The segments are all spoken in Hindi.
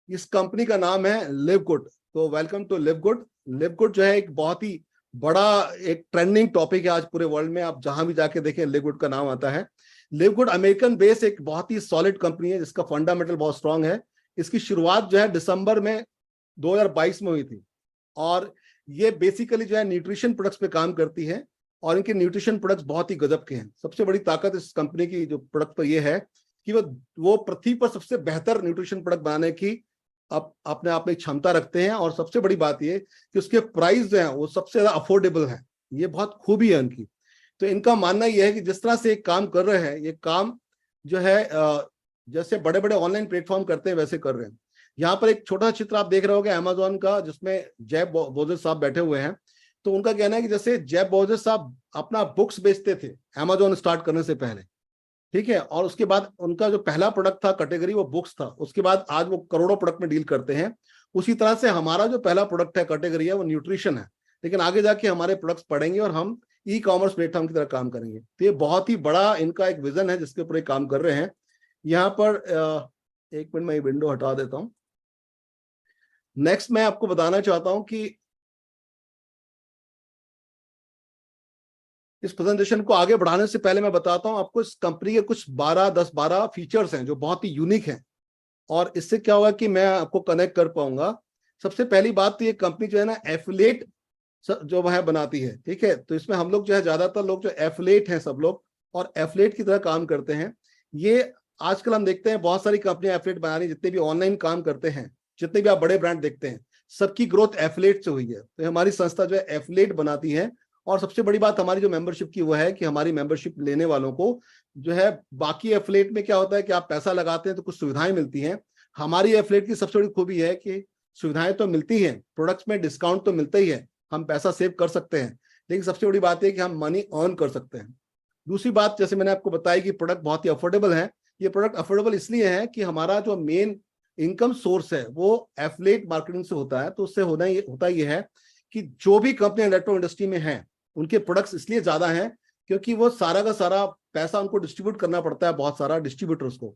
इस कंपनी का नाम है लिव गुड। तो welcome to Live Good. Live Good जो है एक बहुत ही बड़ा एक ट्रेंडिंग टॉपिक है आज पूरे वर्ल्ड में। आप जहां भी जाके देखें लिव गुड का नाम आता है। लिव गुड अमेरिकन बेस एक बहुत ही सॉलिड कंपनी है जिसका फंडामेंटल बहुत स्ट्रांग है। इसकी शुरुआत जो है दिसंबर में 2022 में हुई थी और ये बेसिकली जो है न्यूट्रिशन प्रोडक्ट्स पे काम करती है और इनके न्यूट्रिशन प्रोडक्ट्स बहुत ही गजब के हैं। सबसे बड़ी ताकत इस कंपनी की जो प्रोडक्ट पर ये है कि वो पृथ्वी पर सबसे बेहतर न्यूट्रिशन प्रोडक्ट बनाने की अपने आप में क्षमता रखते हैं। और सबसे बड़ी बात ये कि उसके प्राइस जो है वो सबसे ज्यादा अफोर्डेबल है। ये बहुत खूबी है इनकी। तो इनका मानना यह है कि जिस तरह से काम कर रहे हैं ये काम जो है जैसे बड़े बड़े ऑनलाइन प्लेटफॉर्म करते हैं वैसे कर रहे हैं। यहाँ पर एक छोटा चित्र आप देख रहे होंगे अमेजोन का जिसमें जेफ बेजोस साहब बैठे हुए हैं। तो उनका कहना है कि जैसे जेफ बेजोस साहब अपना बुक्स बेचते थे अमेजोन स्टार्ट करने से पहले, ठीक है, और उसके बाद उनका जो पहला प्रोडक्ट था कैटेगरी वो बुक्स था, उसके बाद आज वो करोड़ों प्रोडक्ट में डील करते हैं। उसी तरह से हमारा जो पहला प्रोडक्ट है कैटेगरी है वो न्यूट्रिशन है, लेकिन आगे जाके हमारे प्रोडक्ट्स पढ़ेंगे और हम ई कॉमर्स प्लेटफॉर्म की तरह काम करेंगे। तो ये बहुत ही बड़ा इनका एक विजन है जिसके ऊपर ये काम कर रहे हैं। यहाँ पर एक मिनट में ये विंडो हटा देता हूं। नेक्स्ट मैं आपको बताना चाहता हूं कि इस प्रेजेंटेशन को आगे बढ़ाने से पहले मैं बताता हूं आपको इस कंपनी के कुछ 10-12 फीचर्स हैं जो बहुत ही यूनिक हैं और इससे क्या होगा कि मैं आपको कनेक्ट कर पाऊंगा। सबसे पहली बात तो ये कंपनी जो है ना एफिलिएट जो है बनाती है, ठीक है। तो इसमें हम लोग जो है ज्यादातर लोग जो एफिलिएट हैं सब लोग और एफिलिएट की तरह काम करते हैं। ये आजकल हम देखते हैं बहुत सारी कंपनियां एफिलिएट बना रही, जितने भी ऑनलाइन काम करते हैं, जितने भी आप बड़े ब्रांड देखते हैं, सबकी ग्रोथ एफिलिएट से हुई है। तो हमारी संस्था जो है एफिलिएट बनाती है और सबसे बड़ी बात हमारी जो मेंबरशिप की वो है कि हमारी मेंबरशिप लेने वालों को जो है बाकी एफिलिएट में क्या होता है कि आप पैसा लगाते हैं तो कुछ सुविधाएं मिलती हैं। हमारी एफिलिएट की सबसे बड़ी खूबी है कि सुविधाएं तो मिलती हैं, प्रोडक्ट्स में डिस्काउंट तो मिलता ही है, हम पैसा सेव कर सकते हैं, लेकिन सबसे बड़ी बात है कि हम मनी अर्न कर सकते हैं। दूसरी बात जैसे मैंने आपको बताई कि प्रोडक्ट बहुत ही अफोर्डेबल है। ये प्रोडक्ट अफोर्डेबल इसलिए है कि हमारा जो मेन इनकम सोर्स है वो एफिलिएट मार्केटिंग से होता है। तो उससे होता ये है कि जो भी कंपनी नेटवर्क इंडस्ट्री में है उनके प्रोडक्ट्स इसलिए ज्यादा हैं क्योंकि वो सारा का सारा पैसा उनको डिस्ट्रीब्यूट करना पड़ता है बहुत सारा डिस्ट्रीब्यूटर्स को,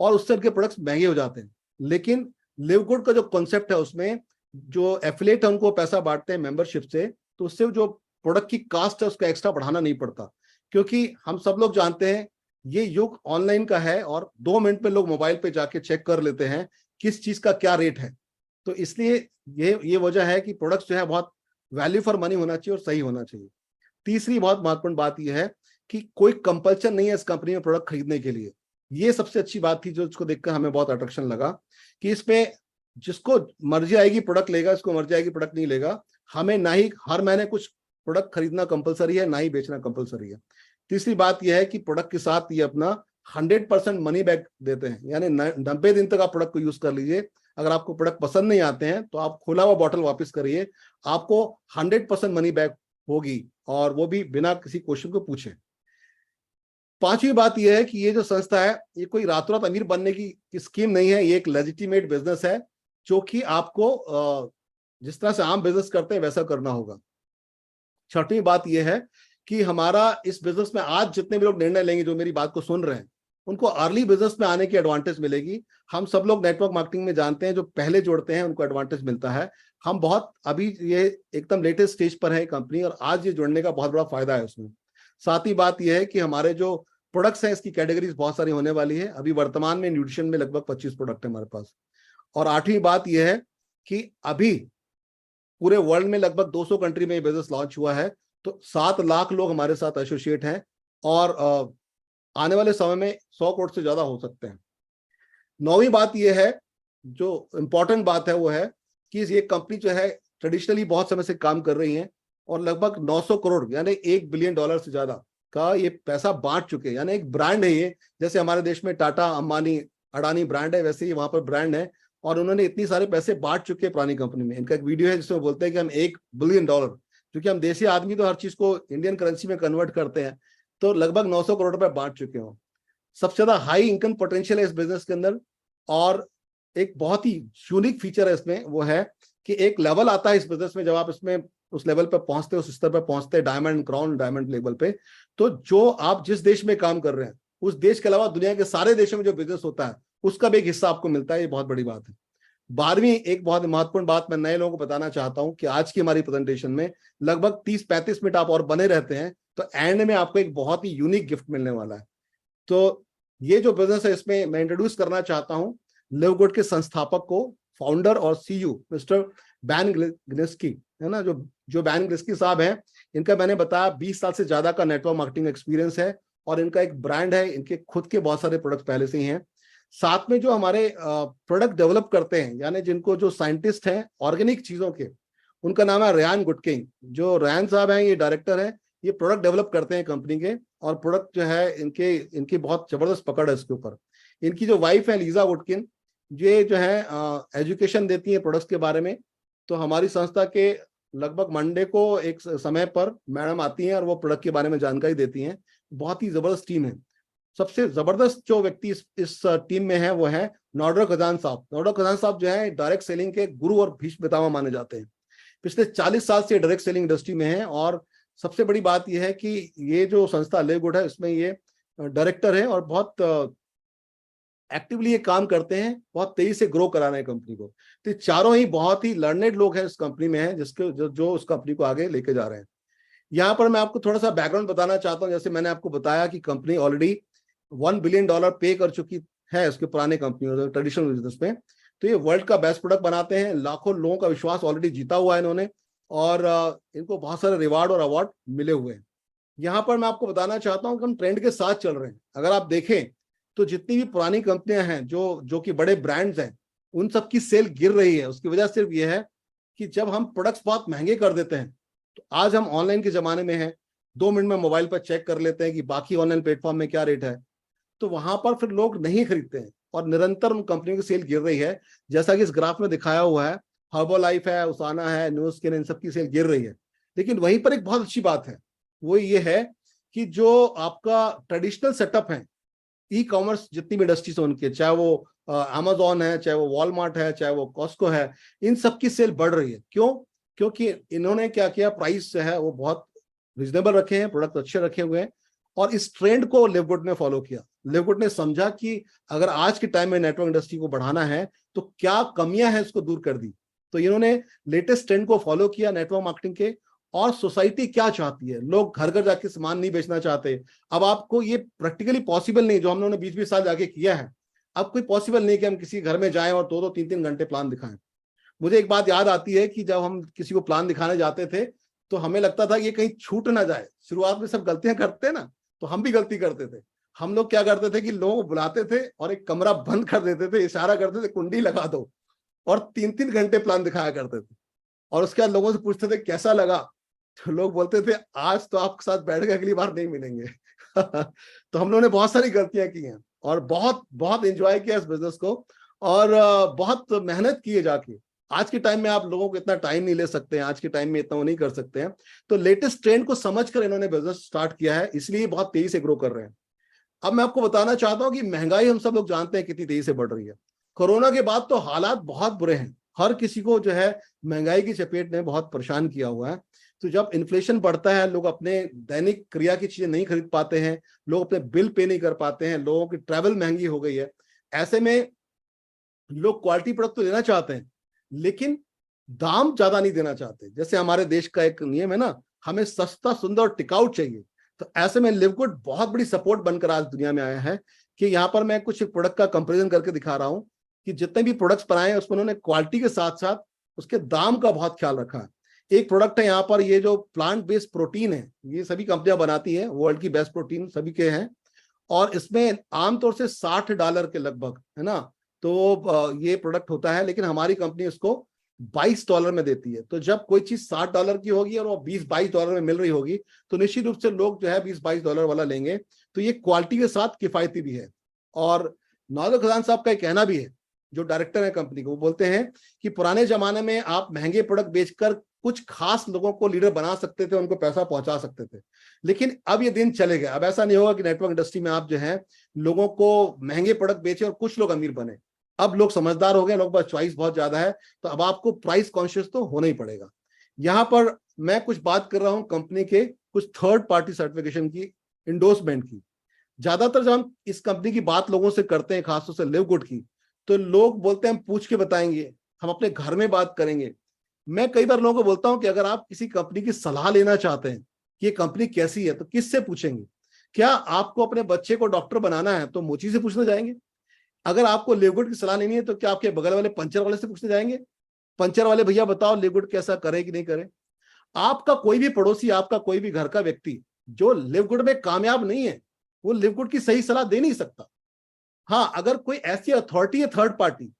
और उससे उनके प्रोडक्ट्स महंगे हो जाते हैं। लेकिन लिव गुड का जो कॉन्सेप्ट है उसमें जो एफिलिएट है उनको पैसा बांटते हैं मेंबरशिप से, तो उससे जो प्रोडक्ट की कास्ट है उसका एक्स्ट्रा बढ़ाना नहीं पड़ता। क्योंकि हम सब लोग जानते हैं ये युग ऑनलाइन का है और 2 मिनट में लोग मोबाइल पे जाके चेक कर लेते हैं किस चीज का क्या रेट है। तो इसलिए ये वजह है कि प्रोडक्ट्स जो है बहुत वैल्यू फॉर मनी होना चाहिए और सही होना चाहिए। तीसरी बहुत महत्वपूर्ण बात यह है कि कोई कंपल्शन नहीं है इस कंपनी में प्रोडक्ट खरीदने के लिए। ये सबसे अच्छी बात थी जो इसको देखकर हमें बहुत अट्रैक्शन लगा कि इसमें जिसको मर्जी आएगी प्रोडक्ट लेगा, इसको मर्जी आएगी प्रोडक्ट नहीं लेगा। हमें ना ही हर महीने कुछ प्रोडक्ट खरीदना कंपलसरी है ना ही बेचना कंपलसरी है। तीसरी बात यह है कि प्रोडक्ट के साथ ये अपना 100% मनी बैक देते हैं, यानी 90 दिन तक आप प्रोडक्ट को यूज कर लीजिए। अगर आपको प्रोडक्ट पसंद नहीं आते हैं तो आप खुला हुआ बॉटल वापस करिए, आपको 100% मनी बैक होगी और वो भी बिना किसी क्वेश्चन को पूछे। पांचवी बात यह है कि ये जो संस्था है ये कोई रातों रात अमीर बनने की स्कीम नहीं है, ये एक लेजिटिमेट बिजनेस है जो कि आपको जिस तरह से आम बिजनेस करते हैं वैसा करना होगा। छठवीं बात यह है कि हमारा इस बिजनेस में आज जितने भी लोग निर्णय लेंगे जो मेरी बात को सुन रहे हैं उनको अर्ली बिजनेस में आने की एडवांटेज मिलेगी। हम सब लोग नेटवर्क मार्केटिंग में जानते हैं जो पहले जोड़ते हैं उनको एडवांटेज मिलता है। हम बहुत अभी ये एकदम लेटेस्ट स्टेज पर है कंपनी और आज ये जुड़ने का बहुत बड़ा फायदा है उसमें। साथ ही बात यह है कि हमारे जो प्रोडक्ट्स हैं इसकी कैटेगरीज बहुत सारी होने वाली है। अभी वर्तमान में न्यूट्रिशन में लगभग 25 प्रोडक्ट है हमारे पास। और आठवीं बात यह है कि अभी पूरे वर्ल्ड में लगभग 200 कंट्री में ये बिजनेस लॉन्च हुआ है। तो 7 लाख लोग हमारे साथ एसोसिएट हैं और आने वाले समय में 100 करोड़ से ज्यादा हो सकते हैं। नौवीं बात यह है जो इंपॉर्टेंट बात है वो है कि ये कंपनी जो है ट्रेडिशनली बहुत समय से काम कर रही है और लगभग 900 करोड़ यानी $1 बिलियन से ज्यादा का ये पैसा बांट चुके हैं। यानी एक ब्रांड है ये, जैसे हमारे देश में टाटा अंबानी अडानी ब्रांड है वैसे ही वहां पर ब्रांड है और उन्होंने इतनी सारे पैसे बांट चुके हैं पुरानी कंपनी में। इनका एक वीडियो है जिसमें बोलते हैं कि हम $1 बिलियन, क्योंकि हम देसी आदमी तो हर चीज को इंडियन करेंसी में कन्वर्ट करते हैं, तो लगभग 900 करोड़ रुपए बांट चुके हो। सबसे ज्यादा हाई इनकम पोटेंशियल है इस बिजनेस के अंदर। और एक बहुत ही यूनिक फीचर है इसमें वो है कि एक लेवल आता है इस बिजनेस में जब आप इसमें उस लेवल पे पहुंचते, उस स्तर पे पहुंचते हैं डायमंड क्राउन डायमंड लेवल पे, तो जो आप जिस देश में काम कर रहे हैं उस देश के अलावा दुनिया के सारे देशों में जो बिजनेस होता है उसका भी एक हिस्सा आपको मिलता है। ये बहुत बड़ी बात है। 12वीं एक बहुत महत्वपूर्ण बात मैं नए लोगों को बताना चाहता हूं कि आज की हमारी प्रेजेंटेशन में लगभग 30-35 मिनट आप और बने रहते हैं तो एंड में आपको एक बहुत ही यूनिक गिफ्ट मिलने वाला है। तो ये जो बिजनेस है इसमें मैं इंट्रोड्यूस करना चाहता हूं लिव गुड के संस्थापक को, फाउंडर और सीईओ मिस्टर बैन ग्लिस्की, है ना। जो जो बैन ग्लिस्की साहब हैं, इनका मैंने बताया 20 साल से ज्यादा का नेटवर्क मार्केटिंग एक्सपीरियंस है और इनका एक ब्रांड है, इनके खुद के बहुत सारे प्रोडक्ट पहले से ही हैं। साथ में जो हमारे प्रोडक्ट डेवलप करते हैं, यानी जिनको जो साइंटिस्ट हैं ऑर्गेनिक चीजों के, उनका नाम है रेयान गुडकिंग। जो रेयान साहब हैं ये डायरेक्टर है, ये प्रोडक्ट डेवलप करते हैं कंपनी के, और प्रोडक्ट जो है इनके इनकी बहुत जबरदस्त पकड़ है इसके ऊपर। इनकी जो वाइफ है लीजा गुडकिन, ये जो है एजुकेशन देती है प्रोडक्ट्स के बारे में। तो हमारी संस्था के लगभग मंडे को एक समय पर मैडम आती हैं और वो प्रोडक्ट के बारे में जानकारी देती हैं। बहुत ही जबरदस्त टीम है। सबसे जबरदस्त जो व्यक्ति इस टीम में है वो है नौडर खजान साहब। नौडर खजान साहब जो है डायरेक्ट सेलिंग के गुरु और भीष्म पितामह माने जाते हैं। पिछले 40 साल से डायरेक्ट सेलिंग इंडस्ट्री में है, और सबसे बड़ी बात यह है कि ये जो संस्था लिव गुड है इसमें ये डायरेक्टर है और बहुत एक्टिवली ये काम करते हैं, बहुत तेजी से ग्रो करा रहे हैं कंपनी को। तो चारों ही बहुत ही लर्नेड लोग हैं इस कंपनी में हैं, जिसके जो उस कंपनी को आगे लेके जा रहे हैं। यहाँ पर मैं आपको थोड़ा सा बैकग्राउंड बताना चाहता हूँ। जैसे मैंने आपको बताया कि कंपनी ऑलरेडी $1 बिलियन पे कर चुकी है उसके पुराने कंपनी ट्रेडिशनल बिजनेस में। तो ये वर्ल्ड का बेस्ट प्रोडक्ट बनाते हैं, लाखों लोगों का विश्वास ऑलरेडी जीता हुआ है इन्होंने, और इनको बहुत सारे रिवार्ड और अवार्ड मिले हुए हैं। यहाँ पर मैं आपको बताना चाहता हूँ कि हम ट्रेंड के साथ चल रहे हैं। अगर आप देखें तो जितनी भी पुरानी कंपनियां हैं जो कि बड़े ब्रांड्स हैं, उन सब की सेल गिर रही है। उसकी वजह सिर्फ ये है कि जब हम प्रोडक्ट्स बहुत महंगे कर देते हैं, तो आज हम ऑनलाइन के जमाने में हैं, 2 मिनट में मोबाइल पर चेक कर लेते हैं कि बाकी ऑनलाइन प्लेटफॉर्म में क्या रेट है, तो वहां पर फिर लोग नहीं खरीदते हैं और निरंतर उन कंपनियों की सेल गिर रही है। जैसा कि इस ग्राफ में दिखाया हुआ है, हर्बोलाइफ है, उसाना है, न्यू स्किन, इन सब की सेल गिर रही है। लेकिन वहीं पर एक बहुत अच्छी बात है, वो ये है कि जो आपका ट्रेडिशनल सेटअप है, ई कॉमर्स जितनी भी इंडस्ट्रीज है उनके, चाहे वो अमेजोन है, चाहे वो वॉलमार्ट है, चाहे वो कॉस्को है, इन सब की सेल बढ़ रही है। क्यों? क्योंकि इन्होंने क्या किया, प्राइस जो है वो बहुत रिजनेबल रखे हैं, प्रोडक्ट अच्छे रखे हुए हैं, और इस ट्रेंड को लिव गुड ने फॉलो किया। लिव गुड ने समझा कि अगर आज के टाइम में नेटवर्क इंडस्ट्री को बढ़ाना है तो क्या कमियां हैं, उसको दूर कर दी। तो इन्होंने लेटेस्ट ट्रेंड को फॉलो किया नेटवर्क मार्केटिंग के। और सोसाइटी क्या चाहती है, लोग घर घर जाके सामान नहीं बेचना चाहते। अब आपको ये प्रैक्टिकली पॉसिबल नहीं, जो हम लोगों ने 20-20 साल जाके किया है, अब कोई पॉसिबल नहीं कि हम किसी घर में जाएं और 2-2, 3-3 घंटे प्लान दिखाएं। मुझे एक बात याद आती है कि जब हम किसी को प्लान दिखाने जाते थे तो हमें लगता था कि ये कहीं छूट ना जाए। शुरुआत में सब गलतियां करते ना, तो हम भी गलती करते थे। हम लोग क्या करते थे कि लोगों को बुलाते थे और एक कमरा बंद कर देते थे, इशारा करते थे कुंडी लगा दो, और 3-3 घंटे प्लान दिखाया करते थे। और उसके बाद लोगों से पूछते थे कैसा लगा, तो लोग बोलते थे आज तो आपके साथ बैठ के अगली बार नहीं मिलेंगे। तो हम लोगों ने बहुत सारी गलतियां की हैं और बहुत बहुत एंजॉय किया इस बिजनेस को, और बहुत मेहनत की है जाके। आज के टाइम में आप लोगों को इतना टाइम नहीं ले सकते हैं, आज के टाइम में इतना वो नहीं कर सकते हैं। तो लेटेस्ट ट्रेंड को समझकर इन्होंने बिजनेस स्टार्ट किया है, इसलिए बहुत तेजी से ग्रो कर रहे हैं। अब मैं आपको बताना चाहता हूं कि महंगाई हम सब लोग जानते हैं कितनी तेजी से बढ़ रही है। कोरोना के बाद तो हालात बहुत बुरे हैं, हर किसी को जो है महंगाई की चपेट ने बहुत परेशान किया हुआ है। तो जब इन्फ्लेशन बढ़ता है, लोग अपने दैनिक क्रिया की चीजें नहीं खरीद पाते हैं, लोग अपने बिल पे नहीं कर पाते हैं, लोगों की ट्रैवल महंगी हो गई है। ऐसे में लोग क्वालिटी प्रोडक्ट तो लेना चाहते हैं, लेकिन दाम ज्यादा नहीं देना चाहते। जैसे हमारे देश का एक नियम है ना, हमें सस्ता, सुंदर और टिकाऊ चाहिए। तो ऐसे में लिव गुड बहुत बड़ी सपोर्ट बनकर आज दुनिया में आया है कि यहाँ पर मैं कुछ प्रोडक्ट का कंपैरिजन करके दिखा रहा हूँ कि जितने भी प्रोडक्ट्स बनाए हैं उसमें उन्होंने क्वालिटी के साथ साथ उसके दाम का बहुत ख्याल रखा है। एक प्रोडक्ट है यहाँ पर, ये जो प्लांट बेस्ड प्रोटीन है, ये सभी कंपनियां बनाती हैं, वर्ल्ड की बेस्ट प्रोटीन सभी के हैं, और इसमें आमतौर से $60 के लगभग, है ना। तो ये प्रोडक्ट होता है, लेकिन हमारी कंपनी उसको $22 में देती है। तो जब कोई चीज $60 की होगी और वो $20-22 में मिल रही होगी, तो निश्चित रूप से लोग जो है $20-22 वाला लेंगे। तो ये क्वालिटी के साथ किफायती भी है। और नौदर खजान साहब का कहना भी है, जो डायरेक्टर है कंपनी को, वो बोलते हैं कि पुराने जमाने में आप महंगे प्रोडक्ट बेचकर कुछ खास लोगों को लीडर बना सकते थे, उनको पैसा पहुंचा सकते थे, लेकिन अब ये दिन चले गए। अब ऐसा नहीं होगा कि नेटवर्क इंडस्ट्री में आप जो है लोगों को महंगे प्रोडक्ट बेचे और कुछ लोग अमीर बने। अब लोग समझदार हो गए, लोगों पास चॉइस बहुत ज्यादा है, तो अब आपको प्राइस कॉन्शियस तो होना ही पड़ेगा। यहां पर मैं कुछ बात कर रहा हूं कंपनी के कुछ थर्ड पार्टी सर्टिफिकेशन की, इंडोर्समेंट की। ज्यादातर जब हम इस कंपनी की बात लोगों से करते हैं, खासतौर से लिव गुड की, तो लोग बोलते हैं हम पूछ के बताएंगे, हम अपने घर में बात करेंगे। मैं कई बार लोगों को बोलता हूं कि अगर आप किसी कंपनी की सलाह लेना चाहते हैं कि ये कंपनी कैसी है, तो किससे पूछेंगे? क्या आपको अपने बच्चे को डॉक्टर बनाना है तो मोची से पूछने जाएंगे? अगर आपको लिवगुड की सलाह लेनी है तो क्या आपके बगल वाले पंचर वाले से पूछने जाएंगे, पंचर वाले भैया बताओ लिवगुड कैसा करे कि नहीं करे? आपका कोई भी पड़ोसी, आपका कोई भी घर का व्यक्ति जो लिवगुड में कामयाब नहीं है, वो लिवगुड की सही सलाह दे नहीं सकता। हाँ, अगर कोई ऐसी अथॉरिटी है थर्ड पार्टी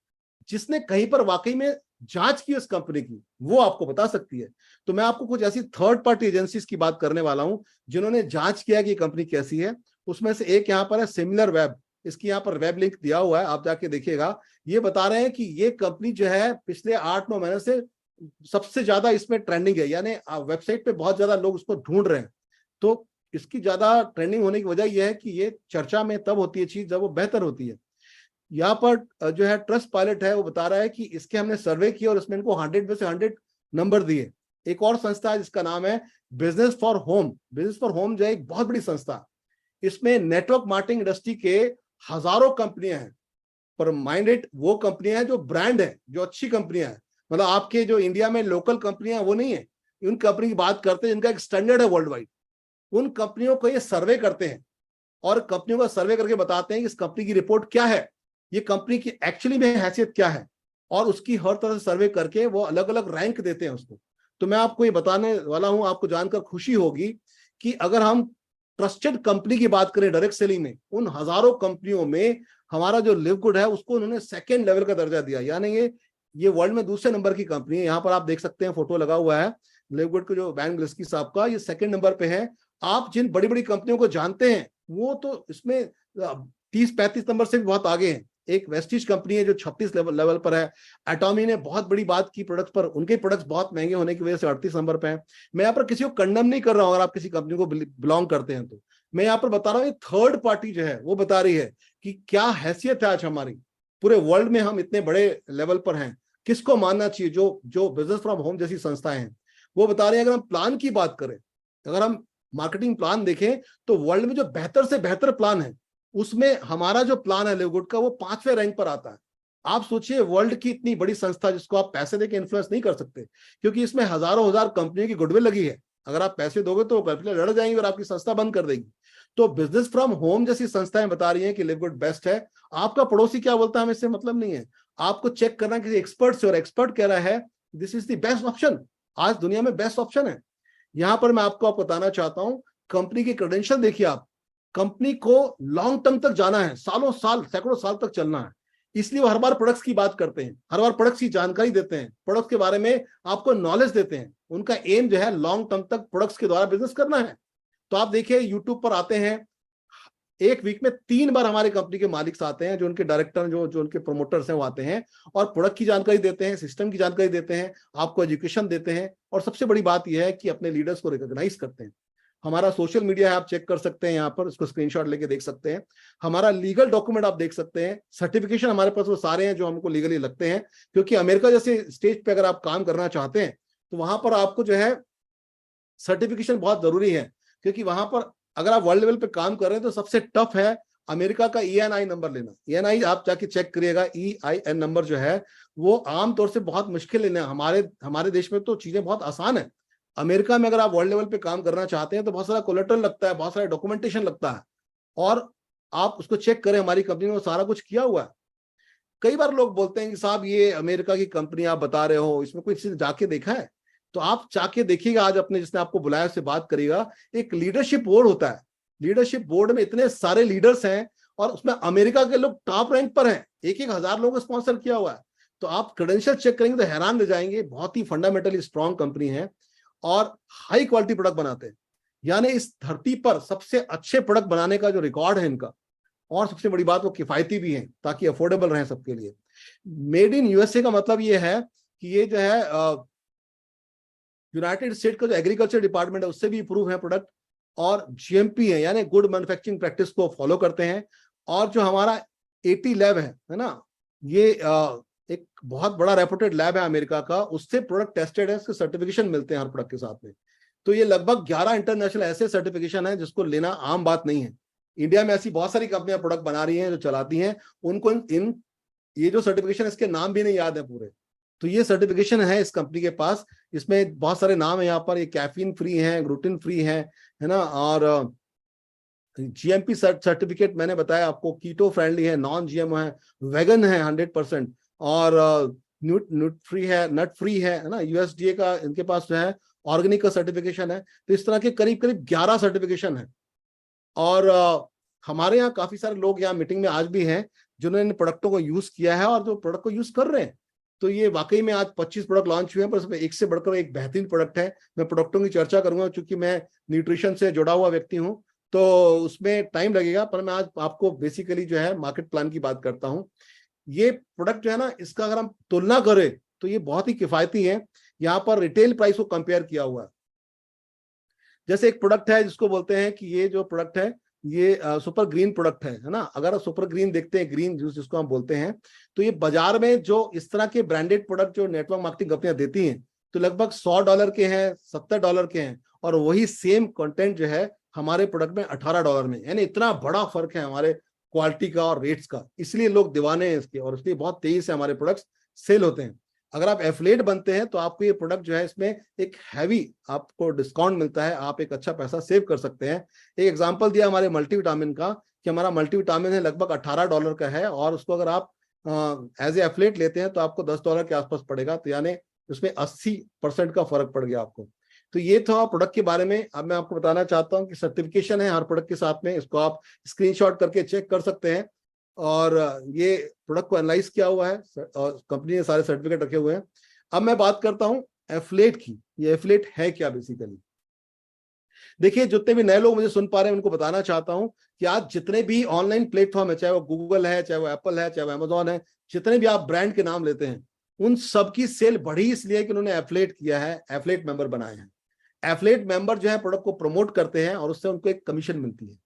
जिसने कहीं पर वाकई में जांच की उस कंपनी की, वो आपको बता सकती है। तो मैं आपको कुछ ऐसी थर्ड पार्टी एजेंसीज की बात करने वाला हूं जिन्होंने जांच किया कि कंपनी कैसी है। उसमें से एक यहाँ पर है सिमिलर वेब, इसकी यहाँ पर वेब लिंक दिया हुआ है, आप जाके देखिएगा। ये बता रहे हैं कि ये कंपनी जो है पिछले 8-9 महीने से सबसे ज्यादा इसमें ट्रेंडिंग है, यानी वेबसाइट पे बहुत ज्यादा लोग उसको ढूंढ रहे हैं। तो इसकी ज्यादा ट्रेंडिंग होने की वजह यह है कि ये चर्चा में तब होती है चीज जब वो बेहतर होती है। यहाँ पर जो है ट्रस्ट पायलट है, वो बता रहा है कि इसके हमने सर्वे किया और इसमें इनको 100 में से 100 नंबर दिए। एक और संस्था है जिसका नाम है business for home. Business for home जो है एक बहुत बड़ी संस्था, इसमें नेटवर्क मार्केटिंग इंडस्ट्री के हजारों कंपनियां हैं, पर माइंड इट वो कंपनियां हैं जो ब्रांड है, जो अच्छी कंपनियां हैं। मतलब आपके जो इंडिया में लोकल कंपनियां वो नहीं है, उन कंपनी की बात करते हैं जिनका एक स्टैंडर्ड है वर्ल्ड वाइड। उन कंपनियों को ये सर्वे करते हैं और कंपनियों का सर्वे करके बताते हैं कि इस कंपनी की रिपोर्ट क्या है, ये कंपनी की एक्चुअली में हैसियत क्या है, और उसकी हर तरह से सर्वे करके वो अलग अलग रैंक देते हैं उसको। तो मैं आपको ये बताने वाला हूं, आपको जानकर खुशी होगी कि अगर हम ट्रस्टेड कंपनी की बात करें डायरेक्ट सेलिंग में, उन हजारों कंपनियों में हमारा जो लिवगुड है उसको उन्होंने सेकेंड लेवल का दर्जा दिया। यानी ये वर्ल्ड में दूसरे नंबर की कंपनी है। यहाँ पर आप देख सकते हैं, फोटो लगा हुआ है लिवगुड के जो बैन ग्लिस्की साहब का, ये सेकेंड नंबर पे है। आप जिन बड़ी बड़ी कंपनियों को जानते हैं वो तो इसमें 30-35 नंबर से भी बहुत आगे हैं। एक वेस्टिज कंपनी है जो 36 लेवल पर है। एटॉमी ने बहुत बड़ी बात की प्रोडक्ट्स पर, उनके प्रोडक्ट्स बहुत महंगे होने की वजह से 38 नंबर पे है। मैं यहाँ पर किसी को कंडम नहीं कर रहा हूं, अगर आप किसी कंपनी को बिलोंग करते हैं तो मैं यहाँ पर बता रहा हूँ थर्ड पार्टी जो है वो बता रही है कि क्या हैसियत है आज हमारी पूरे वर्ल्ड में, हम इतने बड़े लेवल पर हैं, किसको मानना चाहिए। जो बिजनेस फ्रॉम होम जैसी संस्थाएं हैं वो बता रहे हैं। अगर हम प्लान की बात करें, अगर हम मार्केटिंग प्लान देखें, तो वर्ल्ड में जो बेहतर से बेहतर प्लान है उसमें हमारा जो प्लान है लिवगुड का वो 5वें रैंक पर आता है। आप सोचिए, वर्ल्ड की इतनी बड़ी संस्था जिसको आप पैसे देके इन्फ्लुएंस नहीं कर सकते, क्योंकि इसमें हजारों हजार कंपनियों की गुडविल लगी है। अगर आप पैसे दोगे तो कंपनी लड़ जाएंगी और आपकी संस्था बंद कर देगी। तो बिजनेस फ्रॉम होम जैसी संस्थाएं बता रही हैं कि लिवगुड बेस्ट है। आपका पड़ोसी क्या बोलता है हमें इससे मतलब नहीं है, आपको चेक करना किसी एक्सपर्ट से, और एक्सपर्ट कह रहा है this is the best option, आज दुनिया में बेस्ट ऑप्शन है। यहां पर मैं आपको बताना चाहता हूं, कंपनी की क्रेडेंशियल देखिए आप, कंपनी को लॉन्ग टर्म तक जाना है, सालों साल सैकड़ों साल तक चलना है, इसलिए वो हर बार प्रोडक्ट्स की बात करते हैं, हर बार प्रोडक्ट्स की जानकारी देते हैं, प्रोडक्ट्स के बारे में आपको नॉलेज देते हैं। उनका एम जो है लॉन्ग टर्म तक प्रोडक्ट्स के द्वारा बिजनेस करना है। तो आप देखिए यूट्यूब पर आते हैं, एक वीक में 3 बार हमारे कंपनी के मालिक आते हैं, जो उनके डायरेक्टर, जो उनके प्रोमोटर्स हैं वो आते हैं और प्रोडक्ट की जानकारी देते हैं, सिस्टम की जानकारी देते हैं, आपको एजुकेशन देते हैं, और सबसे बड़ी बात यह है कि अपने लीडर्स को रिकॉग्नाइज करते हैं। हमारा सोशल मीडिया है, आप चेक कर सकते हैं, यहाँ पर उसको स्क्रीनशॉट लेके देख सकते हैं। हमारा लीगल डॉक्यूमेंट आप देख सकते हैं, सर्टिफिकेशन हमारे पास वो सारे हैं जो हमको लीगली लगते हैं, क्योंकि अमेरिका जैसे स्टेज पे अगर आप काम करना चाहते हैं तो वहां पर आपको जो है सर्टिफिकेशन बहुत जरूरी है, क्योंकि वहां पर अगर आप वर्ल्ड लेवल पे काम कर रहे हैं तो सबसे टफ है अमेरिका का EIN नंबर लेना। EIN आप जाके चेक करिएगा, EIN नंबर जो है वो आमतौर से बहुत मुश्किल लेना। हमारे देश में तो चीजें बहुत आसान है, अमेरिका में अगर आप वर्ल्ड लेवल पे काम करना चाहते हैं तो बहुत सारा कोलेटरल लगता है, बहुत सारा डॉक्यूमेंटेशन लगता है, और आप उसको चेक करें, हमारी कंपनी ने वो सारा कुछ किया हुआ है। कई बार लोग बोलते हैं कि साहब ये अमेरिका की कंपनी आप बता रहे हो, इसमें कोई चीज जाके देखा है? तो आप जाके देखिएगा, आज अपने जिसने आपको बुलाया उससे बात करिएगा। एक लीडरशिप बोर्ड होता है, लीडरशिप बोर्ड में इतने सारे लीडर्स हैं और उसमें अमेरिका के लोग टॉप रैंक पर हैं, 1,000 लोगों को स्पॉन्सर किया हुआ है। तो आप क्रेडेंशियल चेक करेंगे तो हैरान रह जाएंगे, बहुत ही फंडामेंटली स्ट्रॉन्ग कंपनी है और हाई क्वालिटी प्रोडक्ट बनाते हैं। यानी इस धरती पर सबसे अच्छे प्रोडक्ट बनाने का जो रिकॉर्ड है इनका, और सबसे बड़ी बात वो किफायती भी है ताकि अफोर्डेबल रहे सबके लिए। मेड इन यूएसए का मतलब ये है कि ये जो है यूनाइटेड स्टेट का जो एग्रीकल्चर डिपार्टमेंट है उससे भी अप्रूव है प्रोडक्ट, और GMP है यानी गुड मैन्युफैक्चरिंग प्रैक्टिस को फॉलो करते हैं। और जो हमारा AT लैब है ना, ये एक बहुत बड़ा रेपुटेड लैब है अमेरिका का, उससे प्रोडक्ट टेस्टेड है, उसके सर्टिफिकेशन मिलते हैं हर प्रोडक्ट के साथ में। तो ये लगभग 11 इंटरनेशनल ऐसे सर्टिफिकेशन है जिसको लेना आम बात नहीं है। इंडिया में ऐसी बहुत सारी कंपनियां प्रोडक्ट बना रही हैं जो चलाती हैं, उनको इन ये जो सर्टिफिकेशन इसके नाम भी नहीं याद है पूरे, तो ये सर्टिफिकेशन है इस कंपनी के पास। इसमें बहुत सारे नाम है यहाँ पर, ये कैफीन फ्री है, ग्लूटेन फ्री है ना, और जीएमपी सर्टिफिकेट मैंने बताया आपको, कीटो फ्रेंडली है, नॉन जीएमओ है, वेगन है 100%, और न्यूट फ्री है, नट फ्री है ना, यूएसडीए का इनके पास जो है ऑर्गेनिक का सर्टिफिकेशन है। तो इस तरह के करीब करीब 11 सर्टिफिकेशन है। और हमारे यहाँ काफी सारे लोग यहाँ मीटिंग में आज भी हैं जिन्होंने इन प्रोडक्टों को यूज किया है और जो प्रोडक्ट को यूज कर रहे हैं। तो ये वाकई में आज 25 प्रोडक्ट लॉन्च हुए हैं, पर इसमें एक से बढ़कर एक बेहतरीन प्रोडक्ट है। मैं प्रोडक्टों की चर्चा करूंगा क्योंकि मैं न्यूट्रिशन से जुड़ा हुआ व्यक्ति हूं, तो उसमें टाइम लगेगा, पर मैं आज आपको बेसिकली जो है मार्केट प्लान की बात करता हूं। ये प्रोडक्ट जो है ना, इसका अगर हम तुलना करें तो ये बहुत ही किफायती है। यहाँ पर रिटेल प्राइस को कंपेयर किया हुआ है। जैसे एक प्रोडक्ट है जिसको बोलते हैं कि ये जो प्रोडक्ट है ये सुपर ग्रीन प्रोडक्ट है ना। अगर आप सुपर ग्रीन देखते हैं, ग्रीन जूस जिसको हम बोलते हैं, तो ये बाजार में जो इस तरह के ब्रांडेड प्रोडक्ट जो नेटवर्क मार्केटिंग कंपनियां देती हैं तो लगभग $100 के हैं, $70 के हैं, और वही सेम कंटेंट जो है हमारे प्रोडक्ट में $18 में। यानी इतना बड़ा फर्क है हमारे क्वालिटी का और रेट्स का, इसलिए लोग दीवाने हैं इसके, और इसलिए बहुत तेजी से हमारे प्रोडक्ट्स सेल होते हैं। अगर आप एफिलिएट बनते हैं तो आपको ये प्रोडक्ट जो है इसमें एक हैवी आपको डिस्काउंट मिलता है, आप एक अच्छा पैसा सेव कर सकते हैं। एक एग्जांपल दिया हमारे मल्टीविटामिन का कि हमारा मल्टीविटामिन है लगभग $18 का है, और उसको अगर आप एज ए एफिलिएट लेते हैं तो आपको $10 के आसपास पड़ेगा। तो यानी उसमें 80% का फर्क पड़ गया आपको। तो ये था प्रोडक्ट के बारे में। अब मैं आपको बताना चाहता हूँ कि सर्टिफिकेशन है हर प्रोडक्ट के साथ में, इसको आप स्क्रीनशॉट करके चेक कर सकते हैं। और ये प्रोडक्ट को एनालाइज किया हुआ है और कंपनी ने सारे सर्टिफिकेट रखे हुए हैं। अब मैं बात करता हूं एफिलिएट की। ये एफिलिएट है क्या बेसिकली? देखिए, जितने भी नए लोग मुझे सुन पा रहे हैं उनको बताना चाहता हूं कि आज जितने भी ऑनलाइन प्लेटफॉर्म है, चाहे वो गूगल है, चाहे वो एप्पल है, चाहे वो अमेजॉन है, जितने भी आप ब्रांड के नाम लेते हैं, उन सबकी सेल बढ़ी इसलिए कि उन्होंने एफिलिएट किया है, एफिलिएट मेंबर बनाए हैं। एफिलिएट मेंबर जो है प्रोडक्ट को प्रमोट करते हैं और उससे उनको एक कमीशन मिलती है।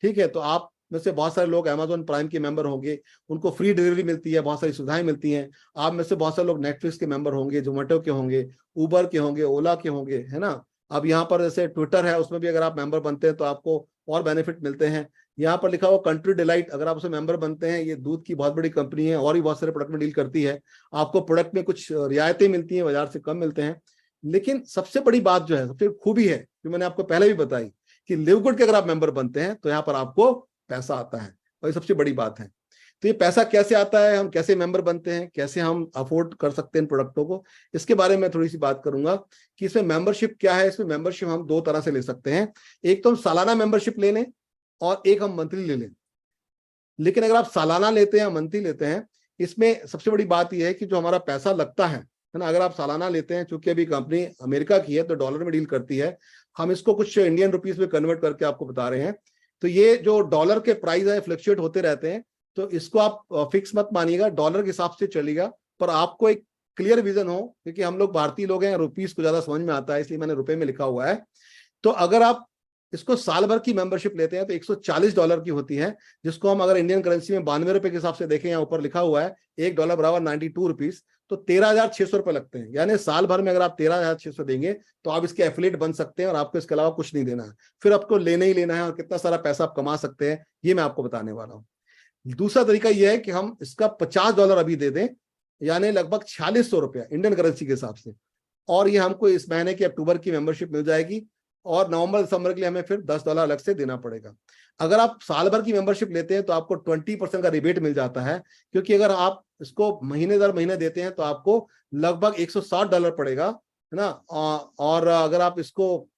ठीक है, तो आप में से बहुत सारे लोग अमेजॉन प्राइम के मेंबर होंगे, उनको फ्री डिलीवरी मिलती है, बहुत सारी सुविधाएं मिलती हैं। आप में से बहुत सारे लोग नेटफ्लिक्स के मेंबर होंगे, जोमेटो के होंगे, उबर के होंगे, ओला के होंगे, है ना। अब यहाँ पर जैसे ट्विटर है, उसमें भी अगर आप मेंबर बनते हैं तो आपको और बेनिफिट मिलते हैं। यहाँ पर लिखा हुआ कंट्री डिलाइट, अगर आप उसमें मेंबर बनते हैं, ये दूध की बहुत बड़ी कंपनी है और भी बहुत सारे प्रोडक्ट में डील करती है। आपको प्रोडक्ट में कुछ रियायतें मिलती हैं, बाजार से कम मिलते हैं। लेकिन सबसे बड़ी बात जो है, सबसे खूबी है जो मैंने आपको पहले भी बताई कि लिव गुड के अगर आप मेंबर बनते हैं तो यहाँ पर आपको पैसा आता है, और ये सबसे बड़ी बात है। तो ये पैसा कैसे आता है, हम कैसे मेंबर बनते हैं, कैसे हम अफोर्ड कर सकते हैं इन प्रोडक्टों को, इसके बारे में थोड़ी सी बात करूंगा कि इसमें मेंबरशिप क्या है। इसमें मेंबरशिप हम दो तरह से ले सकते हैं, एक तो हम सालाना मेंबरशिप ले लें और एक हम मंथली ले लें। लेकिन अगर आप सालाना लेते हैं, मंथली लेते हैं, इसमें सबसे बड़ी बात यह है कि जो हमारा पैसा लगता है ना, अगर आप सालाना लेते हैं, चूंकि अभी कंपनी अमेरिका की है तो डॉलर में डील करती है, हम इसको कुछ इंडियन रुपीस में कन्वर्ट करके आपको बता रहे हैं। तो ये जो डॉलर के प्राइस है फ्लक्चुएट होते रहते हैं, तो इसको आप फिक्स मत मानिएगा, डॉलर के हिसाब से चलेगा, पर आपको एक क्लियर विजन हो, क्योंकि हम लोग भारतीय लोग हैं, रुपीस को ज्यादा समझ में आता है, इसलिए मैंने रुपए में लिखा हुआ है। तो अगर आप इसको साल भर की मेंबरशिप लेते हैं तो $140 की होती है, जिसको हम अगर इंडियन करेंसी में 92 रुपए के हिसाब से देखें, यहाँ ऊपर लिखा हुआ है $1 बराबर 92 रुपीस, तो 13,600 रुपए लगते हैं। यानी साल भर में अगर आप 13,600 देंगे तो आप इसके एफिलिएट बन सकते हैं और आपको इसके अलावा कुछ नहीं देना है, फिर आपको लेना ही लेना है, और कितना सारा पैसा आप कमा सकते हैं ये मैं आपको बताने वाला हूँ। दूसरा तरीका यह है कि हम इसका $50 अभी दे दें, यानी लगभग 4600 रुपया इंडियन करेंसी के हिसाब से, और ये हमको इस महीने की अक्टूबर की मेंबरशिप मिल जाएगी, और नवंबर दिसंबर के लिए हमें फिर $10 अलग से देना पड़ेगा। अगर आप साल भर की मेंबरशिप लेते हैं तो आपको 20% का रिबेट मिल जाता है, क्योंकि अगर आप इसको महीने दर महीने देते हैं तो आपको लगभग $160 पड़ेगा, है ना। और अगर आप इसको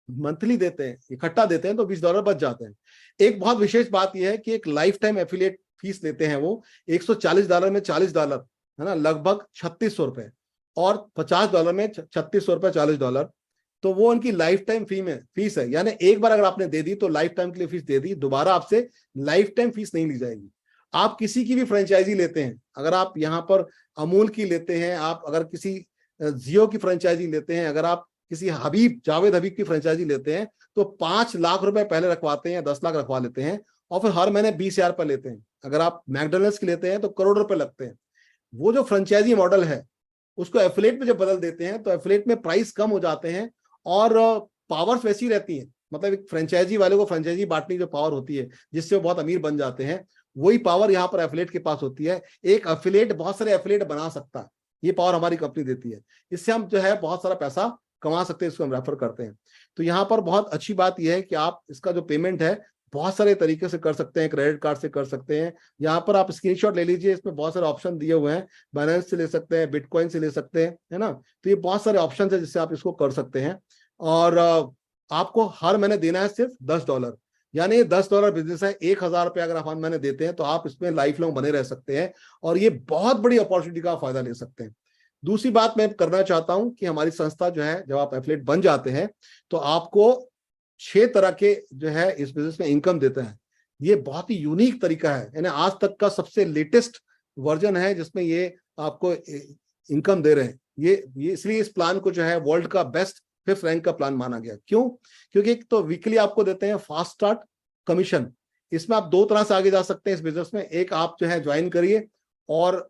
मंथली देते हैं, इकट्ठा देते हैं, तो $20 बच जाते हैं। एक बहुत विशेष बात यह है कि एक लाइफ टाइम एफिलिएट फीस लेते हैं वो $140 में $40, है ना, लगभग 3600 रुपए, और $50 में 3600 रुपए, $40, तो वो उनकी लाइफ टाइम फीस है। यानी एक बार अगर आपने दे दी तो लाइफ टाइम के लिए फीस दे दी, दोबारा आपसे लाइफ टाइम फीस नहीं ली जाएगी। आप किसी की भी फ्रेंचाइजी लेते हैं, अगर आप यहाँ पर अमूल की लेते हैं, आप अगर किसी जियो की फ्रेंचाइजी लेते हैं, अगर आप किसी जावेद हबीब की फ्रेंचाइजी लेते हैं, तो 5 लाख रुपए पहले रखवाते हैं या 10 लाख रखवा लेते हैं, और फिर हर महीने 20,000 पर लेते हैं। अगर आप मैकडोनल्ड्स की लेते हैं तो करोड़ रुपए लगते हैं। वो जो फ्रेंचाइजी मॉडल है उसको एफिलिएट में जब बदल देते हैं तो एफिलिएट में प्राइस कम हो जाते हैं और पावर्स वैसी रहती हैं। मतलब एक फ्रेंचाइजी वाले को फ्रेंचाइजी बांटने की जो पावर होती है जिससे वो बहुत अमीर बन जाते हैं, वही पावर यहाँ पर एफिलिएट के पास होती है। एक एफिलिएट बहुत सारे एफिलिएट बना सकता है, ये पावर हमारी कंपनी देती है। इससे हम जो है बहुत सारा पैसा कमा सकते हैं, इसको हम रेफर करते हैं। तो यहाँ पर बहुत अच्छी बात यह है कि आप इसका जो पेमेंट है बहुत सारे तरीके से कर सकते हैं, क्रेडिट कार्ड से कर सकते हैं। यहाँ पर आप स्क्रीनशॉट ले लीजिए, इसमें बहुत सारे ऑप्शन दिए हुए हैं, बाइनेंस से ले सकते हैं, बिटकॉइन से ले सकते हैं, है ना। तो ये बहुत सारे ऑप्शन है जिससे आप इसको कर सकते हैं। और आपको हर महीने देना है सिर्फ $10, यानी ये $10 बिजनेस है। 1,000 रुपये अगर आप हर महीने देते हैं तो आप इसमें लाइफ लॉन्ग बने रह सकते हैं, और ये बहुत बड़ी अपॉर्चुनिटी का फायदा ले सकते हैं। दूसरी बात मैं करना चाहता हूं कि हमारी संस्था जो है, जब आप एफिलिएट बन जाते हैं तो आपको 6 तरह के जो है इस बिजनेस में इनकम देते हैं। ये बहुत ही यूनिक तरीका है, यानी आज तक का सबसे लेटेस्ट वर्जन है जिसमें ये आपको इनकम दे रहे हैं। ये इसलिए इस प्लान को जो है वर्ल्ड का बेस्ट 5th रैंक का प्लान माना गया। क्यों? क्योंकि एक तो वीकली आपको देते हैं फास्ट स्टार्ट कमीशन। इसमें आप 2 तरह से आगे जा सकते हैं इस बिजनेस में। एक, आप जो है ज्वाइन करिए और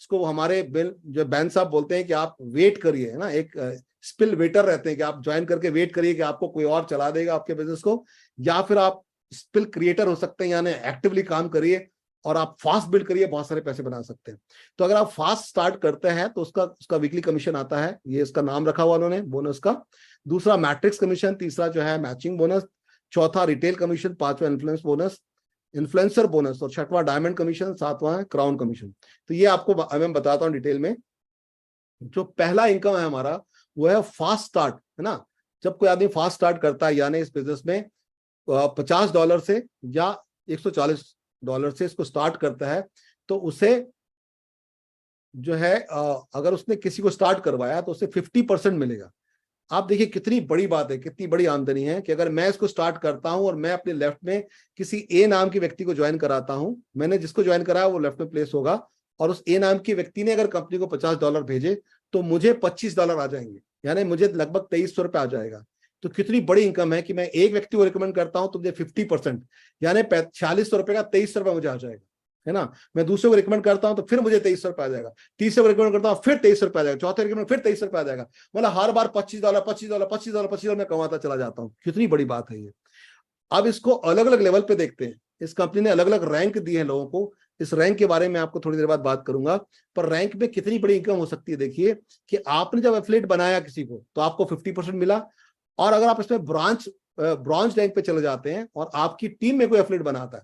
इसको हमारे जो बैन साहब बोलते हैं कि आप वेट करिए, है ना, एक स्पिल वेटर रहते हैं कि आप ज्वाइन करके वेट करिए कि आपको कोई और चला देगा आपके बिजनेस को। या फिर आप स्पिल क्रिएटर हो सकते हैं, यानी एक्टिवली काम करिए और आप फास्ट बिल्ड करिए, बहुत सारे पैसे बना सकते हैं। तो अगर आप फास्ट स्टार्ट करते हैं तो उसका वीकली कमीशन आता है, ये इसका नाम रखा हुआ उन्होंने बोनस का। दूसरा मैट्रिक्स कमीशन, तीसरा जो है मैचिंग बोनस, चौथा रिटेल कमीशन, पांचवा इन्फ्लुएंसर बोनस, और छठवां डायमंड कमीशन, सातवां है क्राउन कमीशन। तो ये आपको मैं बताता हूँ डिटेल में। जो पहला इनकम है हमारा वो है फास्ट स्टार्ट, है ना। जब कोई आदमी फास्ट स्टार्ट करता है, यानी इस बिजनेस में $50 से या $140 से इसको स्टार्ट करता है, तो उसे जो है अगर उसने किसी को स्टार्ट करवाया तो उसे 50% मिलेगा। आप देखिए कितनी बड़ी बात है, कितनी बड़ी आमदनी है कि अगर मैं इसको स्टार्ट करता हूं और मैं अपने लेफ्ट में किसी ए नाम के व्यक्ति को ज्वाइन कराता हूं, मैंने जिसको ज्वाइन कराया वो लेफ्ट में प्लेस होगा, और उस ए नाम के व्यक्ति ने अगर कंपनी को $50 भेजे तो मुझे $25 आ जाएंगे, यानी मुझे लगभग $2300 आ जाएगा। तो कितनी बड़ी इनकम है कि मैं एक व्यक्ति को रिकमेंड करता हूं तो मुझे 50%, यानी $4600 का $2300 मुझे आ जाएगा, है ना। मैं दूसरे को रिकमेंड करता हूं तो फिर मुझे $2300 आ जाएगा, तीसरे को रिकमेंड करता हूं फिर $2300 आ जाएगा, चौथे रिकमेंड फिर $2300 आ जाएगा। मतलब हर बार $25 मैं कमाता चला जाता हूं। कितनी बड़ी बात है ये। अब इसको अलग अलग लेवल पे देखते हैं। इस कंपनी ने अलग अलग रैंक दिए हैं लोगों को, इस रैंक के बारे में आपको थोड़ी देर बाद बात करूंगा। पर रैंक में कितनी बड़ी इनकम हो सकती है, देखिए कि आपने जब एफिलिएट बनाया किसी को तो आपको 50% मिला, और अगर आप इसमें ब्रॉन्ज रैंक पे चले जाते हैं और आपकी टीम में कोई एफिलिएट बनाता है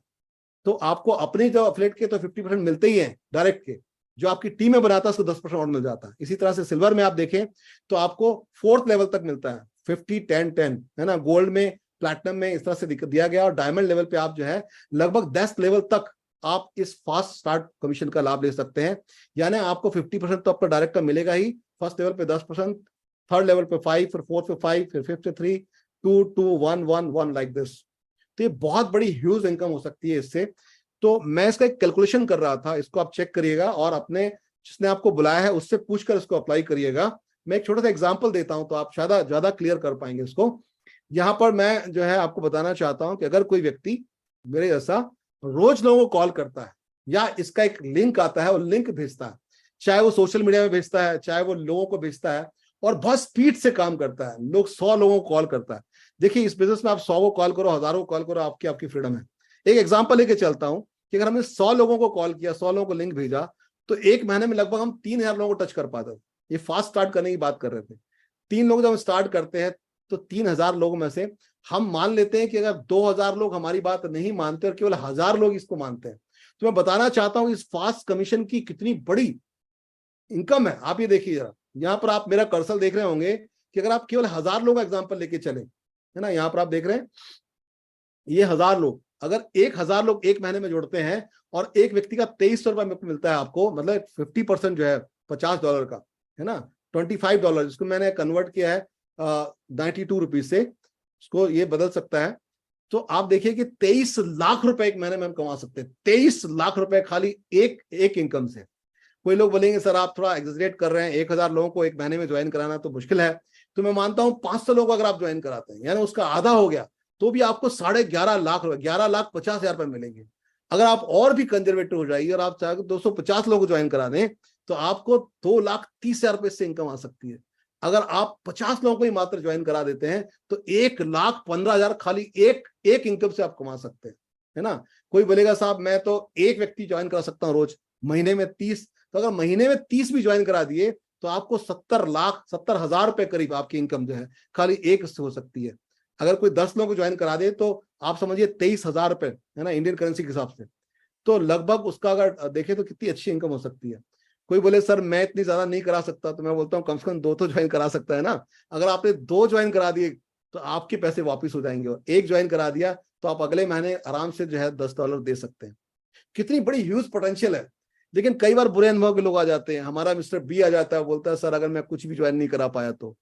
तो आपको अपने जो एफिलिएट के तो 50% मिलते ही हैं डायरेक्ट के, जो आपकी टीम में बनाता है उसको 10% और मिल जाता है। इसी तरह से सिल्वर में आप देखें तो आपको 4th लेवल तक मिलता है, 50-10-10, है ना। गोल्ड में, प्लैटिनम में इस तरह से दिया गया, और डायमंड लेवल पे आप जो है लगभग 10 लेवल तक आप इस फास्ट स्टार्ट कमीशन का लाभ ले सकते हैं। यानी आपको 50% तो आपका डायरेक्ट का मिलेगा ही, फर्स्ट लेवल पे 10%, थर्ड लेवल पे 5, फिर फोर्थ पे 5, फिर फिफ्थ पे 3, 2, 2, 1, 1, 1 लाइक दिस। तो ये बहुत बड़ी ह्यूज इनकम हो सकती है इससे। तो मैं इसका एक कैलकुलेशन कर रहा था, इसको आप चेक करिएगा और अपने जिसने आपको बुलाया है उससे पूछकर इसको अप्लाई करिएगा। मैं एक छोटा सा एग्जांपल देता हूं तो आप शायद ज्यादा क्लियर कर पाएंगे इसको। यहाँ पर मैं जो है आपको बताना चाहता हूं कि अगर कोई व्यक्ति मेरे जैसा रोज लोगों को कॉल करता है या इसका एक लिंक आता है और लिंक भेजता है, चाहे वो सोशल मीडिया में भेजता है, चाहे वो लोगों को भेजता है, और बहुत स्पीड से काम करता है, लोग 100 लोगों को कॉल करता है। देखिए इस बिजनेस में आप 100 को कॉल करो, हजारों को कॉल करो, आपकी फ्रीडम है। एक एग्जांपल लेके चलता हूं कि अगर हमने 100 लोगों को कॉल किया, 100 लोगों को लिंक भेजा, तो एक महीने में लगभग हम 3000 लोगों को टच कर पाते। ये फास्ट स्टार्ट करने की बात कर रहे थे। 3 लोग जब हम स्टार्ट करते हैं तो 3000 लोगों में से हम मान लेते हैं कि अगर 2000 लोग हमारी बात नहीं मानते और केवल 1000 लोग इसको मानते हैं, तो मैं बताना चाहता हूं इस फास्ट कमीशन की कितनी बड़ी इनकम है। आप ये देखिए जरा, यहाँ पर आप मेरा कर्सर देख रहे होंगे कि अगर आप केवल 1000 लोग का एग्जाम्पल लेके चले, है ना, यहाँ पर आप देख रहे हैं ये 1000 लोग, अगर 1000 लोग एक महीने में जोड़ते हैं और एक व्यक्ति का $2300 मिलता है आपको, मतलब 50% जो है $50 का, है ना, $25, जिसको मैंने कन्वर्ट किया है 92 रुपीज से, उसको ये बदल सकता है। तो आप देखिए कि 23 लाख रुपए एक महीने में हम कमा सकते हैं। 23 लाख रुपए खाली एक इनकम से। कोई लोग बोलेंगे सर आप थोड़ा एग्जेजरेट कर रहे हैं, 1000 लोगों को एक महीने में ज्वाइन कराना तो मुश्किल है। तो मैं मानता हूं 500 लोग अगर आप ज्वाइन कराते हैं, यानी उसका आधा हो गया, तो भी आपको 11.5 लाख रुपए, 11,50,000 रुपए मिलेंगे। अगर आप और भी कंजर्वेटिव हो जाइए और आप चाहे 250 लोग ज्वाइन करा दें तो आपको 2,30,000 रुपए से इनकम आ सकती है। अगर आप 50 लोगों को ही मात्र ज्वाइन करा देते हैं तो 1,15,000 खाली एक इनकम से आप कमा सकते हैं, है ना। कोई बोलेगा साहब मैं तो एक व्यक्ति ज्वाइन करा सकता हूँ रोज, महीने में 30 तो अगर महीने में 30 भी ज्वाइन करा दिए तो आपको 70 हजार रुपए करीब आपकी इनकम जो है खाली एक से हो सकती है। अगर कोई 10 लोगों को ज्वाइन करा दे तो आप समझिए 23 हजार रुपए, है ना, इंडियन करेंसी के हिसाब से। तो लगभग उसका अगर देखें तो कितनी अच्छी इनकम हो सकती है। कोई बोले सर मैं इतनी ज्यादा नहीं करा सकता, तो मैं बोलता हूँ कम से कम 2 तो ज्वाइन करा सकता है ना। अगर आपने 2 ज्वाइन करा दिए तो आपके पैसे वापिस हो जाएंगे, और 1 ज्वाइन करा दिया तो आप अगले महीने आराम से जो है $10 दे सकते हैं। कितनी बड़ी ह्यूज पोटेंशियल है। लेकिन कई बार बुरे अनुभव के लोग आ जाते हैं। हमारा मिस्टर बी आ जाता है, बोलता है सर अगर मैं कुछ भी ज्वाइन नहीं करा पाया तो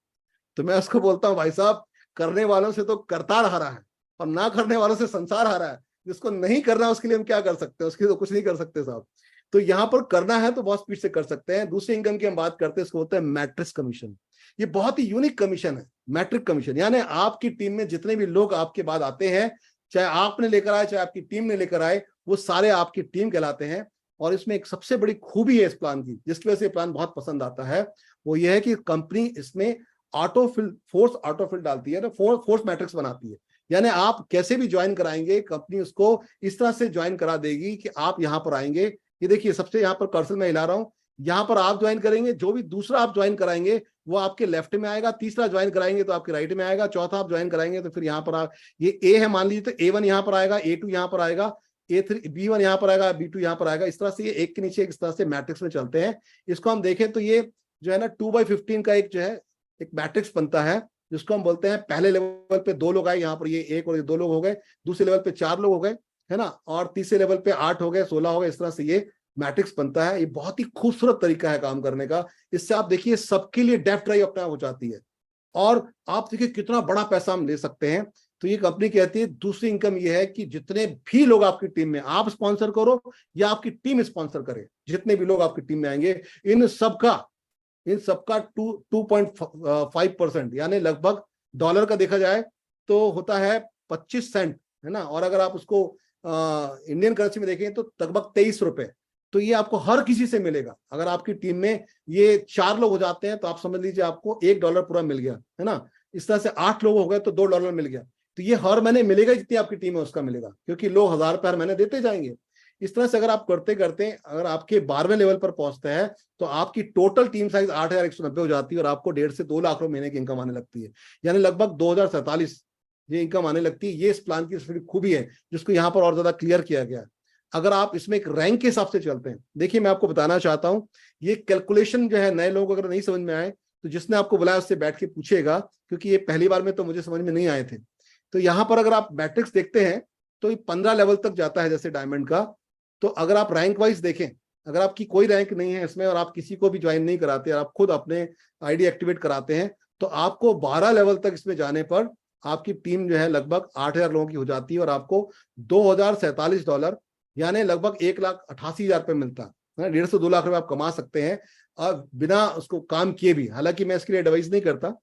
मैं उसको बोलता हूँ भाई साहब, करने वालों से तो करतार हारा है और ना करने वालों से संसार हारा है। जिसको नहीं करना उसके लिए हम क्या कर सकते हैं, उसके लिए तो कुछ नहीं कर सकते साहब। तो यहाँ पर करना है तो बहुत स्पीड से कर सकते हैं। दूसरी इनकम की हम बात करते हैं, इसको बोलते हैं मैट्रिक्स कमीशन। ये बहुत ही यूनिक कमीशन है, मैट्रिक कमीशन। यानी आपकी टीम में जितने भी लोग आपके बाद आते हैं, चाहे आपने लेकर आए चाहे आपकी टीम ने लेकर आए, वो सारे आपकी टीम कहलाते हैं। और इसमें एक सबसे बड़ी खूबी है इस प्लान की, जिसकी वजह से प्लान बहुत पसंद आता है, वो ये है कि कंपनी इसमें फोर्स ऑटोफिल डालती है ना, फोर्स मैट्रिक्स बनाती है। यानी आप कैसे भी ज्वाइन कराएंगे, कंपनी उसको इस तरह से ज्वाइन करा देगी कि आप यहां पर आएंगे। ये देखिए सबसे यहाँ पर कर्सर मैं हिला रहा हूं, यहाँ पर आप ज्वाइन करेंगे, जो भी दूसरा आप ज्वाइन कराएंगे वो आपके लेफ्ट में आएगा, तीसरा ज्वाइन कराएंगे तो आपके राइट में आएगा, चौथा आप ज्वाइन कराएंगे तो फिर यहाँ पर ये ए है मान लीजिए तो A1 यहाँ पर आएगा, A2 यहाँ पर आएगा, A3 B1 यहाँ पर आएगा, B2 यहाँ पर आएगा। इस तरह से ये एक के नीचे इस तरह से मैट्रिक्स में चलते हैं। इसको हम देखें तो ये जो है ना 2/15 का एक जो है एक मैट्रिक्स बनता है, जिसको हम बोलते हैं पहले लेवल पे 2 लोग आए, यहाँ पर ये 1 और ये 2 लोग हो गए, दूसरे लेवल पे 4 लोग हो गए, है ना, और तीसरे लेवल पे 8 हो गए, 16 हो गए। इस तरह से ये मैट्रिक्स बनता है। ये बहुत ही खूबसूरत तरीका है काम करने का। इससे आप देखिए सबके लिए डेप्थ ड्राइव अपने आप हो जाती है, और आप देखिए कितना बड़ा पैसा हम ले सकते हैं। तो ये कंपनी कहती है दूसरी इनकम ये है कि जितने भी लोग आपकी टीम में, आप स्पॉन्सर करो या आपकी टीम स्पॉन्सर करे, जितने भी लोग आपकी टीम में आएंगे इन सबका 2.5%, यानी लगभग डॉलर का देखा जाए तो होता है 25 सेंट, है ना। और अगर आप उसको इंडियन करेंसी में देखें तो लगभग 23 रुपए। तो ये आपको हर किसी से मिलेगा। अगर आपकी टीम में ये 4 लोग हो जाते हैं तो आप समझ लीजिए आपको $1 पूरा मिल गया, है ना। इस तरह से 8 लोग हो गए तो $2 मिल गया। तो ये हर महीने मिलेगा, जितनी आपकी टीम है उसका मिलेगा, क्योंकि लोग 1000 रुपए हर महीने देते जाएंगे। इस तरह से अगर आप करते करते अगर आपके 12वें लेवल पर पहुंचते हैं तो आपकी टोटल टीम साइज 8190 हो जाती है, और आपको 1.5 से 2 लाख रुपए महीने की इनकम आने लगती है, यानी लगभग 2047 ये इनकम आने लगती है। ये इस प्लान की खूबी है, जिसको यहाँ पर और ज्यादा क्लियर किया गया है। अगर आप इसमें एक रैंक के हिसाब से चलते हैं, देखिए मैं आपको बताना चाहता हूं, ये कैलकुलेशन जो है नए लोगों को अगर नहीं समझ में आए तो जिसने आपको बुलाया उससे बैठ के पूछेगा, क्योंकि ये पहली बार में तो मुझे समझ में नहीं आए थे। तो यहाँ पर अगर आप मैट्रिक्स देखते हैं तो ये 15 लेवल तक जाता है जैसे डायमंड का। तो अगर आप रैंक वाइज देखें, अगर आपकी कोई रैंक नहीं है इसमें और आप किसी को भी ज्वाइन नहीं कराते, आप खुद अपने आईडी एक्टिवेट कराते हैं, तो आपको 12 लेवल तक इसमें जाने पर आपकी टीम जो है लगभग 8000 लोगों की हो जाती है, और आपको $2047 यानी लगभग 1,88,000 रुपये मिलता है। 1.5 से 2 लाख रुपए आप कमा सकते हैं और बिना उसको काम किए भी। हालांकि मैं इसके लिए एडवाइस नहीं करता,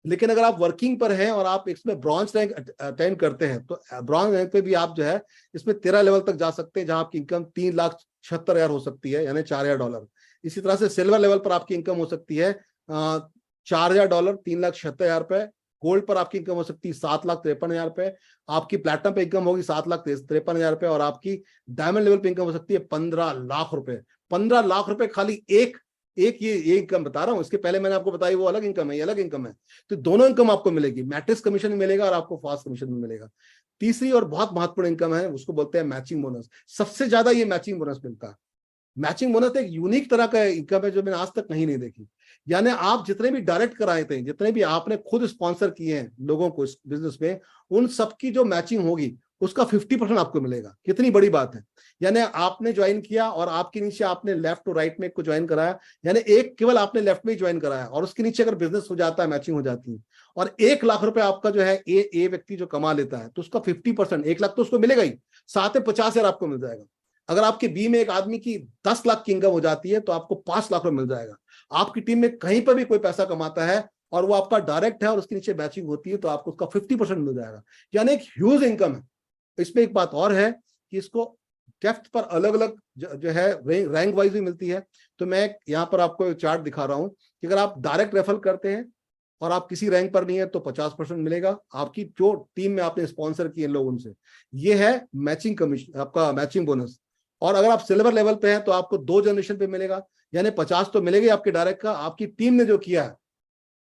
लेकिन अगर आप वर्किंग पर हैं और आप इसमें ब्रॉन्ज रैंक अटेंड करते हैं तो ब्रॉन्ज रैंक पे भी आप जो है इसमें 13 लेवल तक जा सकते हैं, जहां आपकी इनकम 3,76,000 हो सकती है, यानी $4,000। इसी तरह से सिल्वर लेवल पर आपकी इनकम हो सकती है $4,000, 3,76,000 रुपए। गोल्ड पर आपकी इनकम हो सकती है $7,53,000 रुपए। आपकी प्लेटिनम पे इनकम होगी $7,53,000 रुपए, और आपकी डायमंड लेवल पे इनकम हो सकती है 15 लाख रुपए। 15 लाख रुपए खाली एक ये इनकम बता रहा हूं। इसके पहले मैंने आपको बताया वो अलग इनकम है, ये अलग इनकम है। तो दोनों इनकम आपको मिलेगी, मैट्रिक्स कमीशन मिलेगा और आपको फास्ट कमीशन भी मिलेगा। तीसरी और बहुत महत्वपूर्ण इनकम है, उसको बोलते हैं मैचिंग बोनस। सबसे ज्यादा ये मैचिंग बोनस मिलता है। मैचिंग बोनस एक यूनिक तरह का इनकम है जो मैंने आज तक कहीं नहीं देखी। यानी आप जितने भी डायरेक्ट कराए थे, जितने भी आपने खुद स्पॉन्सर किए हैं लोगों को इस बिजनेस में, उन सबकी जो मैचिंग होगी उसका 50% आपको मिलेगा। कितनी बड़ी बात है। यानी आपने ज्वाइन किया और आपके नीचे आपने लेफ्ट और राइट में को ज्वाइन कराया, यानी एक केवल आपने लेफ्ट में ही ज्वाइन कराया, और उसके नीचे अगर बिजनेस हो जाता है, मैचिंग हो जाती है, और 1 लाख रुपए आपका जो है ए व्यक्ति जो कमा लेता है तो उसका 50%, 1 लाख तो उसको मिलेगा ही, साथ में 50,000 आपको मिल जाएगा। अगर आपके बी में एक आदमी की 10 लाख की इनकम हो जाती है तो आपको 5 लाख रुपए मिल जाएगा। आपकी टीम में कहीं पर भी कोई पैसा कमाता है और वो आपका डायरेक्ट है और उसके नीचे मैचिंग होती है तो आपको उसका 50% मिल जाएगा, यानी एक ह्यूज इनकम है। इसमें एक बात और है कि इसको डेप्थ पर अलग अलग जो है रैंक वाइज भी मिलती है। तो मैं यहाँ पर आपको चार्ट दिखा रहा हूं कि अगर आप डायरेक्ट रेफर करते हैं और आप किसी रैंक पर नहीं है तो 50% मिलेगा। आपकी जो टीम में आपने स्पॉन्सर किए लोग उनसे, ये है मैचिंग कमीशन, आपका मैचिंग बोनस। और अगर आप सिल्वर लेवल पे हैं तो आपको 2 जनरेशन पे मिलेगा, यानी 50 तो मिलेगा ही आपके डायरेक्ट का, आपकी टीम ने जो किया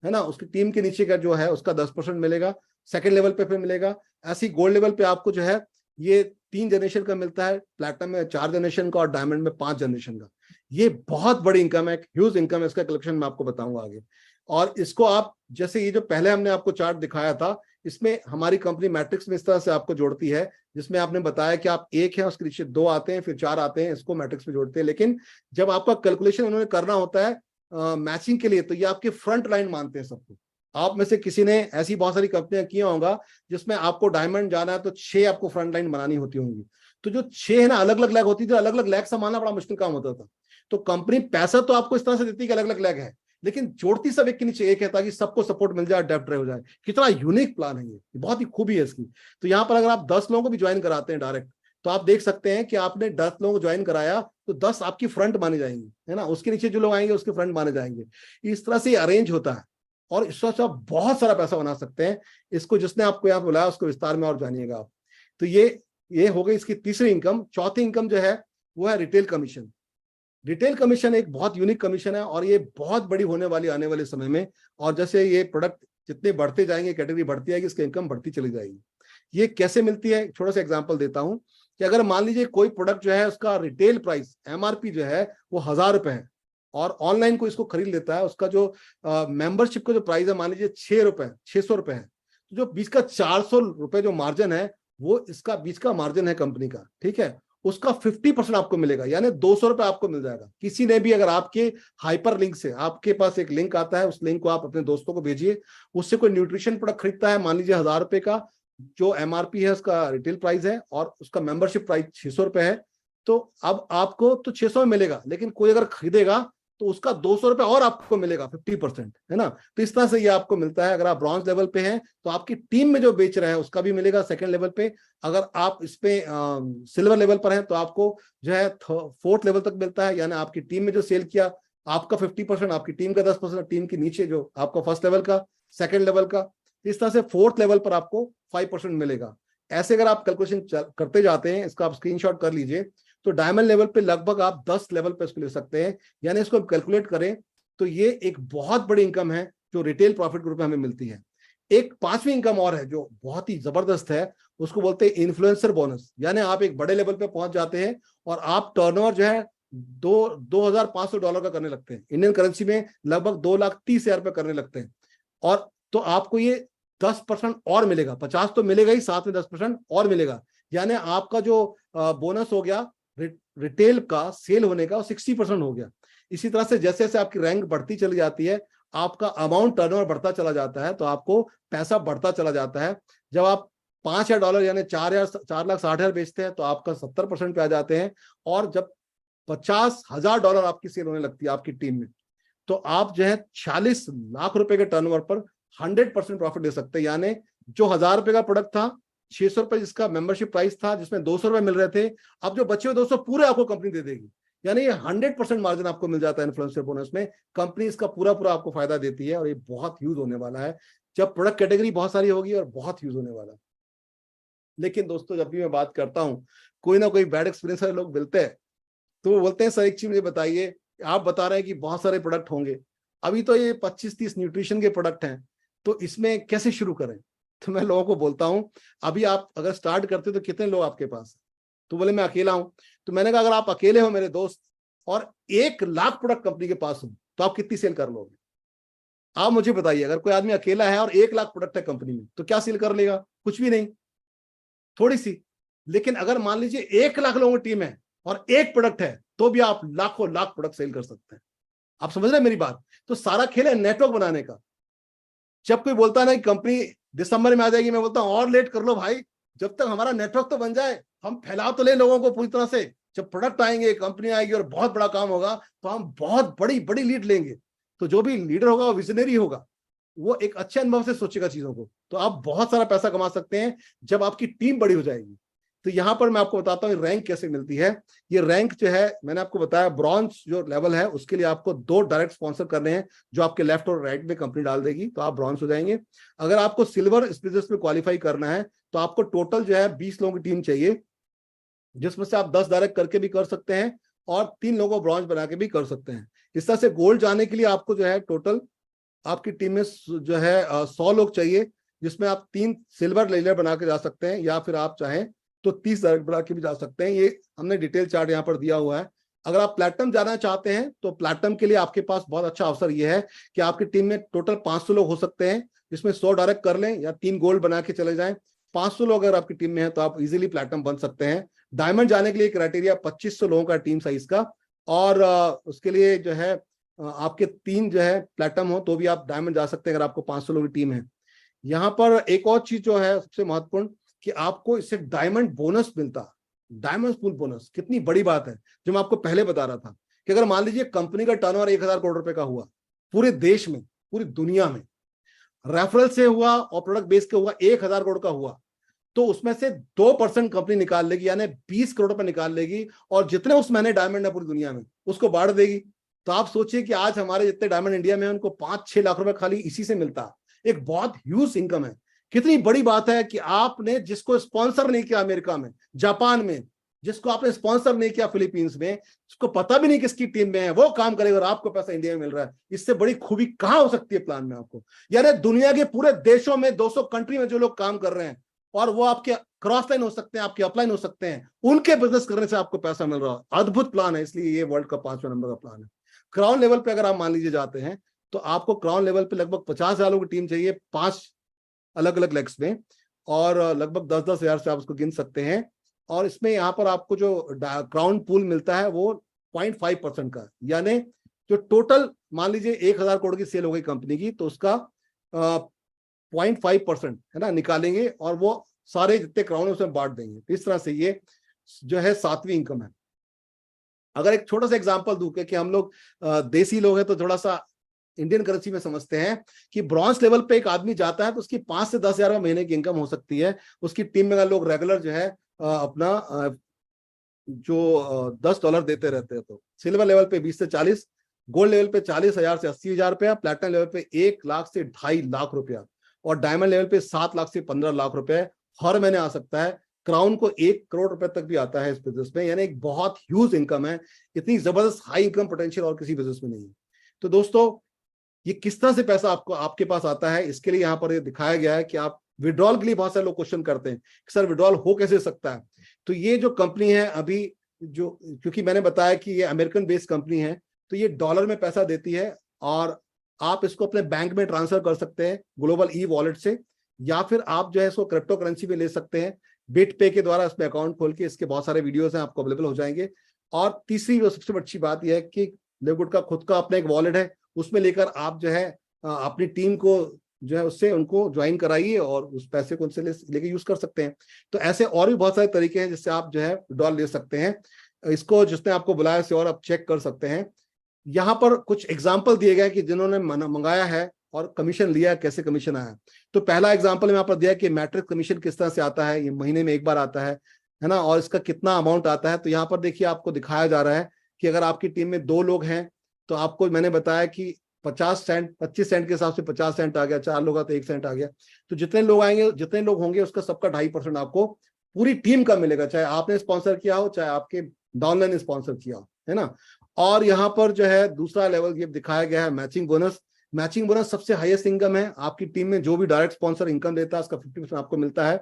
है ना, उसकी टीम के नीचे का जो है उसका 10% मिलेगा, सेकंड लेवल पे मिलेगा। ऐसी गोल्ड लेवल पे आपको जो है ये 3 जनरेशन का मिलता है, प्लैटिनम में 4 जनरेशन का और डायमंड में 5 जनरेशन का। ये बहुत बड़ी इनकम है, ह्यूज इनकम है, इसका कलेक्शन मैं आपको बताऊंगा आगे। और इसको आप जैसे ये जो पहले हमने आपको चार्ट दिखाया था, इसमें हमारी कंपनी मैट्रिक्स में इस तरह से आपको जोड़ती है, जिसमें आपने बताया कि आप एक है, उसके नीचे 2 आते हैं, फिर 4 आते हैं, इसको मैट्रिक्स में जोड़ते हैं। लेकिन जब आपका कैलकुलेशन उन्होंने करना होता है मैचिंग के लिए, तो ये आपके फ्रंट लाइन मानते हैं सबको। आप में से किसी ने ऐसी बहुत सारी कंपनियां किया होगा जिसमें आपको डायमंड जाना है तो 6 आपको फ्रंट लाइन बनानी होती होंगी। तो जो 6 है ना, अलग अलग लैग होती थी, अलग अलग लैग संभालना बड़ा मुश्किल काम होता था। तो कंपनी पैसा तो आपको इस तरह से देती है कि अलग अलग लैग है, लेकिन जोड़ती सब एक के नीचे एक है, ताकि सबको सपोर्ट मिल जाए, डेप्थ ड्राइव हो जाए। कितना यूनिक प्लान है ये, बहुत ही खूबी है इसकी। तो यहाँ पर अगर आप 10 लोगों को भी ज्वाइन कराते हैं डायरेक्ट, तो आप देख सकते हैं कि आपने 10 लोगों को ज्वाइन कराया तो 10 आपकी फ्रंट माने जाएंगे, है ना, उसके नीचे जो लोग आएंगे उसके फ्रंट माने जाएंगे। इस तरह से अरेंज होता है, और इससे आप बहुत सारा पैसा बना सकते हैं। इसको जिसने आपको यहाँ बुलाया उसको विस्तार में और जानिएगा आप। तो ये हो गई इसकी तीसरी इनकम। चौथी इनकम जो है वो है रिटेल कमीशन। रिटेल कमीशन एक बहुत यूनिक कमीशन है, और ये बहुत बड़ी होने वाली आने वाले समय में। और जैसे ये प्रोडक्ट जितने बढ़ते जाएंगे, कैटेगरी बढ़ती जाएगी, इसकी इनकम बढ़ती चली जाएगी। ये कैसे मिलती है, छोटा सा एग्जांपल देता हूं कि अगर मान लीजिए कोई प्रोडक्ट जो है उसका रिटेल प्राइस MRP जो है वो 1000 रुपए है, और ऑनलाइन को इसको खरीद लेता है, उसका जो मेंबरशिप का जो प्राइस है मान लीजिए 600 रुपए है, तो जो बीच का 400 रुपए जो मार्जिन है, वो इसका बीच का मार्जिन है कंपनी का, ठीक है। उसका 50% आपको मिलेगा, यानी 200 रुपए आपको मिल जाएगा। किसी ने भी अगर आपके हाइपर लिंक से, आपके पास एक लिंक आता है, उस लिंक को आप अपने दोस्तों को भेजिए, उससे कोई न्यूट्रिशन प्रोडक्ट खरीदता है, मान लीजिए 1000 रुपए का जो MRP है उसका रिटेल प्राइस है, और उसका मेंबरशिप प्राइस 600 रुपए है, तो अब आपको तो 600 में मिलेगा, लेकिन कोई अगर खरीदेगा तो उसका 200 रुपए और आपको मिलेगा, 50%, है ना। तो इस तरह से ये आपको मिलता है। अगर आप ब्रॉन्ज लेवल पे हैं तो आपकी टीम में जो बेच रहा है उसका भी मिलेगा सेकंड लेवल पे। अगर आप इस पे सिल्वर लेवल पर हैं तो आपको जो है 4th लेवल तक मिलता है, यानी आपकी टीम में जो सेल किया आपका 50%, आपकी टीम का 10%, टीम के नीचे जो आपका फर्स्ट लेवल का, सेकंड लेवल का, इस तरह से 4th लेवल पर आपको 5% मिलेगा। ऐसे अगर आप कैलकुलेशन करते जाते हैं, इसका आप स्क्रीनशॉट कर लीजिए, तो डायमंड लेवल पे लगभग आप 10 लेवल पे इसको ले सकते हैं। यानी इसको कैलकुलेट करें तो ये एक बहुत बड़ी इनकम है जो रिटेल प्रॉफिट ग्रुप में हमें मिलती है। एक 5वीं इनकम और है जो बहुत ही जबरदस्त है, उसको बोलते हैं इन्फ्लुएंसर बोनस। यानी आप एक बड़े लेवल पे पहुंच जाते हैं और आप टर्नओवर जो है $2,500 का करने लगते हैं, इंडियन करेंसी में लगभग 2,30,000 रुपए करने लगते हैं। और तो आपको ये 10% और मिलेगा, 50 तो मिलेगा ही, साथ में 10% और मिलेगा। यानी आपका जो बोनस हो गया रिटेल का सेल होने का, 60% हो गया। इसी तरह से जैसे जैसे आपकी रैंक बढ़ती चली जाती है, आपका अमाउंट टर्नओवर बढ़ता चला जाता है, तो आपको पैसा बढ़ता चला जाता है। जब आप $5,000 यानी 4,60,000 बेचते हैं तो आपका 70% पे आ जाते हैं। और जब $50,000 आपकी सेल होने लगती है आपकी टीम में, तो आप जो है 46 लाख रुपए के टर्नओवर पर 100% प्रॉफिट दे सकते हैं। यानी जो 1000 रुपए का प्रोडक्ट था, 600 रुपए जिसका मेंबरशिप प्राइस था, जिसमें 200 रुपए मिल रहे थे, अब जो बचे हुए 200 पूरे आपको कंपनी दे देगी। यानी ये 100% मार्जिन आपको मिल जाता है इन्फ्लुएंसर बोनस में। कंपनी इसका पूरा पूरा आपको फायदा देती है, और ये बहुत यूज होने वाला है जब प्रोडक्ट कैटेगरी बहुत सारी होगी, और बहुत यूज होने वाला है। लेकिन दोस्तों, जब भी मैं बात करता हूं, कोई ना कोई बैड एक्सपीरियंस वाले लोग मिलते हैं, तो वो बोलते हैं सर एक चीज मुझे बताइए, आप बता रहे हैं कि बहुत सारे प्रोडक्ट होंगे, अभी तो ये 25-30 न्यूट्रिशन के प्रोडक्ट हैं, तो इसमें कैसे शुरू करें। तो मैं लोगों को बोलता हूं, अभी आप अगर स्टार्ट करते तो कितने लोग आपके पास, तो बोले मैं अकेला हूं। तो मैंने कहा अगर आप अकेले हो मेरे दोस्त, और 1 लाख प्रोडक्ट कंपनी के पास हो, तो आप कितनी सेल कर लोगे। आप मुझे बताइए, अगर कोई आदमी अकेला है और 1 लाख प्रोडक्ट है कंपनी में, तो क्या सेल कर लेगा, कुछ भी नहीं, थोड़ी सी। लेकिन अगर मान लीजिए 1 लाख लोगों की टीम है और 1 प्रोडक्ट है, तो भी आप लाखों लाख प्रोडक्ट सेल कर सकते हैं। आप समझ रहे हैं मेरी बात। तो सारा खेल है नेटवर्क बनाने का। जब कोई बोलता है ना कि कंपनी दिसंबर में आ जाएगी, मैं बोलता हूं और लेट कर लो भाई, जब तक हमारा नेटवर्क तो बन जाए, हम फैला तो ले लोगों को पूरी तरह से। जब प्रोडक्ट आएंगे, कंपनी आएगी और बहुत बड़ा काम होगा, तो हम बहुत बड़ी बड़ी लीड लेंगे। तो जो भी लीडर होगा वो विजनरी होगा, वो एक अच्छे अनुभव से सोचेगा चीजों को, तो आप बहुत सारा पैसा कमा सकते हैं जब आपकी टीम बड़ी हो जाएगी। तो यहां पर मैं आपको बताता हूँ रैंक कैसे मिलती है। ये रैंक जो है, मैंने आपको बताया ब्रॉन्ज जो लेवल है, उसके लिए आपको 2 डायरेक्ट स्पॉन्सर करने हैं, जो आपके लेफ्ट और राइट में कंपनी डाल देगी, तो आप ब्रॉन्ज हो जाएंगे। अगर आपको सिल्वर इस बिजनेस में क्वालिफाई करना है, तो आपको टोटल जो है 20 लोगों की टीम चाहिए, जिसमें से आप 10 डायरेक्ट करके भी कर सकते हैं और 3 लोगों को ब्रॉन्ज बना के भी कर सकते हैं। इस तरह से गोल्ड जाने के लिए आपको जो है टोटल आपकी टीम में जो है 100 लोग चाहिए, जिसमें आप 3 सिल्वर लेजर बना के जा सकते हैं, या फिर आप चाहें तो 30 डायरेक्ट बना के भी जा सकते हैं। ये हमने डिटेल चार्ट यहाँ पर दिया हुआ है। अगर आप प्लैटिनम जाना चाहते हैं तो प्लैटिनम के लिए आपके पास बहुत अच्छा अवसर ये है कि आपकी टीम में टोटल 500 लोग हो सकते हैं, जिसमें 100 डायरेक्ट कर लें या 3 गोल्ड बना के चले जाएं। 500 लोग अगर आपकी टीम में है तो आप इजीली प्लैटिनम बन सकते हैं। डायमंड जाने के लिए क्राइटेरिया 2500 लोगों का टीम साइज का, और उसके लिए जो है आपके 3 जो है प्लैटिनम हो तो भी आप डायमंड जा सकते हैं अगर आपको 500 लोगों की टीम है। यहाँ पर एक और चीज जो है सबसे महत्वपूर्ण, कि आपको इससे डायमंड बोनस मिलता। डायमंड पूल बोनस कितनी बड़ी बात है, जो मैं आपको पहले बता रहा था कि अगर मान लीजिए कंपनी का टर्नओवर 1000 करोड़ रुपए का हुआ पूरे देश में, पूरी दुनिया में, रेफरल से हुआ और प्रोडक्ट बेस के हुआ 1000 करोड़ का हुआ, तो उसमें से 2% कंपनी निकाल लेगी, यानी 20 करोड़ रुपए निकाल लेगी, और जितने उस महीने डायमंड है पूरी दुनिया में उसको बांट देगी। तो आप सोचिए कि आज हमारे जितने डायमंड इंडिया में उनको 5-6 लाख रुपए खाली इसी से मिलता। एक बहुत ह्यूज इनकम है। कितनी बड़ी बात है कि आपने जिसको स्पॉन्सर नहीं किया अमेरिका में, जापान में, जिसको आपने स्पॉन्सर नहीं किया फिलीपींस में, जिसको पता भी नहीं किसकी टीम में है, वो काम करेगा और आपको पैसा इंडिया में मिल रहा है। इससे बड़ी खूबी कहां हो सकती है प्लान में आपको? यानी दुनिया के पूरे देशों में 200 कंट्री में जो लोग काम कर रहे हैं, और वो आपके क्रॉस लाइन हो सकते हैं, आपके अपलाइन हो सकते हैं, उनके बिजनेस करने से आपको पैसा मिल रहा है। अद्भुत प्लान है, इसलिए ये वर्ल्ड का 5वां नंबर का प्लान है। क्राउन लेवल पे अगर आप मान लीजिए जाते हैं तो आपको क्राउन लेवल पे लगभग 50,000 लोगों की टीम चाहिए 5 अलग अलग लेग्स में, और लगभग 10-10 हजार से आप उसको गिन सकते हैं। और इसमें यहाँ पर आपको जो क्राउन पूल मिलता है वो 0.5% का, यानी जो टोटल मान लीजिए 1000 करोड़ की सेल हो गई कंपनी की, तो उसका 0.5% है ना निकालेंगे, और वो सारे जितने क्राउन है उसमें बांट देंगे। तो इस तरह से ये जो है 7वीं इनकम है। अगर एक छोटा सा एग्जांपल दूं कि हम लोग देसी लोग हैं तो थोड़ा सा इंडियन करेंसी में समझते हैं, कि ब्रॉन्ज लेवल पे एक आदमी जाता है तो उसकी 5 से 10 हजार महीने की इनकम हो सकती है। उसकी टीम में अगर लोग रेगुलर जो है अपना जो $10 देते रहते हैं, तो सिल्वर लेवल पे 20 से 40, गोल्ड लेवल पे 40,000 से 80,000 रुपया, प्लैटिनम लेवल पे 1 लाख से 2.5 लाख रुपया, और डायमंड लेवल पे 7 लाख से 15 लाख रुपए हर महीने आ सकता है। क्राउन को 1 करोड़ रुपए तक भी आता है इस बिजनेस में, यानी एक बहुत ह्यूज इनकम है। इतनी जबरदस्त हाई इनकम पोटेंशियल और किसी बिजनेस में नहीं है। तो दोस्तों, ये किस तरह से पैसा आपको आपके पास आता है, इसके लिए यहाँ पर ये दिखाया गया है कि आप विड्रॉल के लिए बहुत सारे लोग क्वेश्चन करते हैं कि सर विड्रॉल हो कैसे सकता है। तो ये जो कंपनी है अभी, जो क्योंकि मैंने बताया कि ये अमेरिकन बेस्ड कंपनी है, तो ये डॉलर में पैसा देती है, और आप इसको अपने बैंक में ट्रांसफर कर सकते हैं ग्लोबल ई वॉलेट से, या फिर आप जो है इसको क्रिप्टो करेंसी में ले सकते हैं बिट पे के द्वारा। इसमें अकाउंट खोल के इसके बहुत सारे वीडियोस हैं, आपको अवेलेबल हो जाएंगे। और तीसरी जो सबसे अच्छी बात यह है कि लिवगुड का खुद का अपना एक वॉलेट है, उसमें लेकर आप जो है अपनी टीम को जो है उससे उनको ज्वाइन कराइए और उस पैसे को उनसे लेके यूज कर सकते हैं। तो ऐसे और भी बहुत सारे तरीके हैं जिससे आप जो है विड्रॉल ले सकते हैं। इसको जिसने आपको बुलाया से और आप चेक कर सकते हैं। यहाँ पर कुछ एग्जाम्पल दिए गए कि जिन्होंने मंगाया है और कमीशन लिया है, कैसे कमीशन आया। तो पहला एग्जाम्पल यहाँ पर दिया कि मैट्रिक कमीशन किस तरह से आता है, ये महीने में 1 बार आता है ना, और इसका कितना अमाउंट आता है। तो यहाँ पर देखिए आपको दिखाया जा रहा है कि अगर आपकी टीम में 2 लोग हैं तो आपको मैंने बताया कि 50 सेंट 25 सेंट के हिसाब से 50 सेंट आ गया, 4 लोग तो 1 सेंट आ गया। तो जितने लोग आएंगे, जितने लोग होंगे, उसका सबका 2.5% आपको पूरी टीम का मिलेगा, चाहे आपने स्पॉन्सर किया हो, चाहे आपके डाउनलाइन ने स्पॉन्सर किया हो, है ना। और यहाँ पर जो है दूसरा लेवल ये दिखाया गया है मैचिंग बोनस। मैचिंग बोनस सबसे हाईएस्ट इनकम है। आपकी टीम में जो भी डायरेक्ट स्पॉन्सर इनकम देता है उसका 50% आपको मिलता है।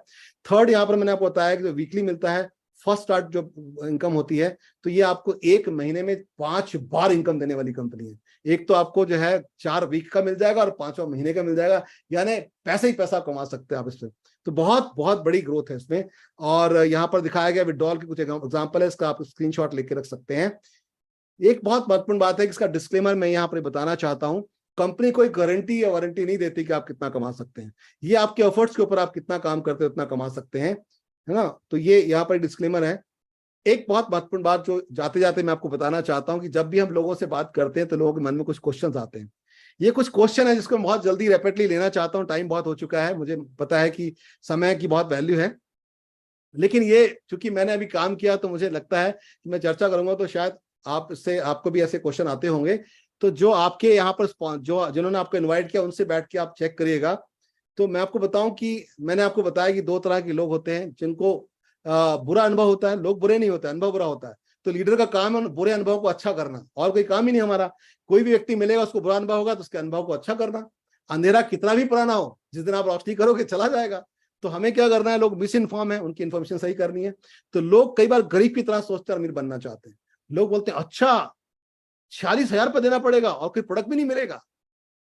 थर्ड, यहाँ पर मैंने आपको बताया कि जो वीकली मिलता है, फर्स्ट स्टार्ट जो इनकम होती है, तो ये आपको 1 महीने में 5 बार इनकम देने वाली कंपनी है। एक तो आपको जो है 4 वीक का मिल जाएगा और 5वां महीने का मिल जाएगा, यानी पैसे ही पैसा कमा सकते हैं आप इससे। तो बहुत बहुत बड़ी ग्रोथ है इसमें। और यहाँ पर दिखाया गया विड्रॉल के कुछ एग्जाम्पल है, इसका आप स्क्रीनशॉट लेके रख सकते हैं। एक बहुत महत्वपूर्ण बात है कि इसका डिस्क्लेमर मैं यहाँ पर बताना चाहता हूँ, कंपनी कोई गारंटी या वारंटी नहीं देती कि आप कितना कमा सकते हैं। ये आपके एफर्ट्स के ऊपर, आप कितना काम करते हैं उतना कमा सकते हैं, है ना। तो ये यहाँ पर डिस्क्लेमर है। एक बहुत महत्वपूर्ण बात जो जाते जाते मैं आपको बताना चाहता हूं कि जब भी हम लोगों से बात करते हैं तो लोगों के मन में कुछ क्वेश्चंस आते हैं। ये कुछ क्वेश्चन है जिसको मैं बहुत जल्दी रैपिडली लेना चाहता हूं, टाइम बहुत हो चुका है, मुझे पता है कि समय की बहुत वैल्यू है, लेकिन ये चूंकि मैंने अभी काम किया तो मुझे लगता है कि मैं चर्चा करूंगा तो शायद आपको भी ऐसे क्वेश्चन आते होंगे। तो जो आपके यहाँ पर जो जिन्होंने आपको इन्वाइट किया उनसे बैठ के आप चेक करिएगा। तो मैं आपको बताऊं कि मैंने आपको बताया कि 2 तरह के लोग होते हैं, जिनको बुरा अनुभव होता है, लोग बुरे नहीं होते, अनुभव बुरा होता है। तो लीडर का काम है बुरे अनुभव को अच्छा करना, और कोई काम ही नहीं हमारा। कोई भी व्यक्ति मिलेगा उसको बुरा अनुभव होगा तो उसके अनुभव को अच्छा करना। अंधेरा कितना भी पुराना हो, जिस दिन आप रोशनी करोगे चला जाएगा। तो हमें क्या करना है, लोग मिस इन्फॉर्म है, उनकी इन्फॉर्मेशन सही करनी है। तो लोग कई बार गरीब की तरह सोचते हैं, अमीर बनना चाहते हैं। लोग बोलते हैं अच्छा 46,000 रुपये देना पड़ेगा और कोई प्रोडक्ट भी नहीं मिलेगा।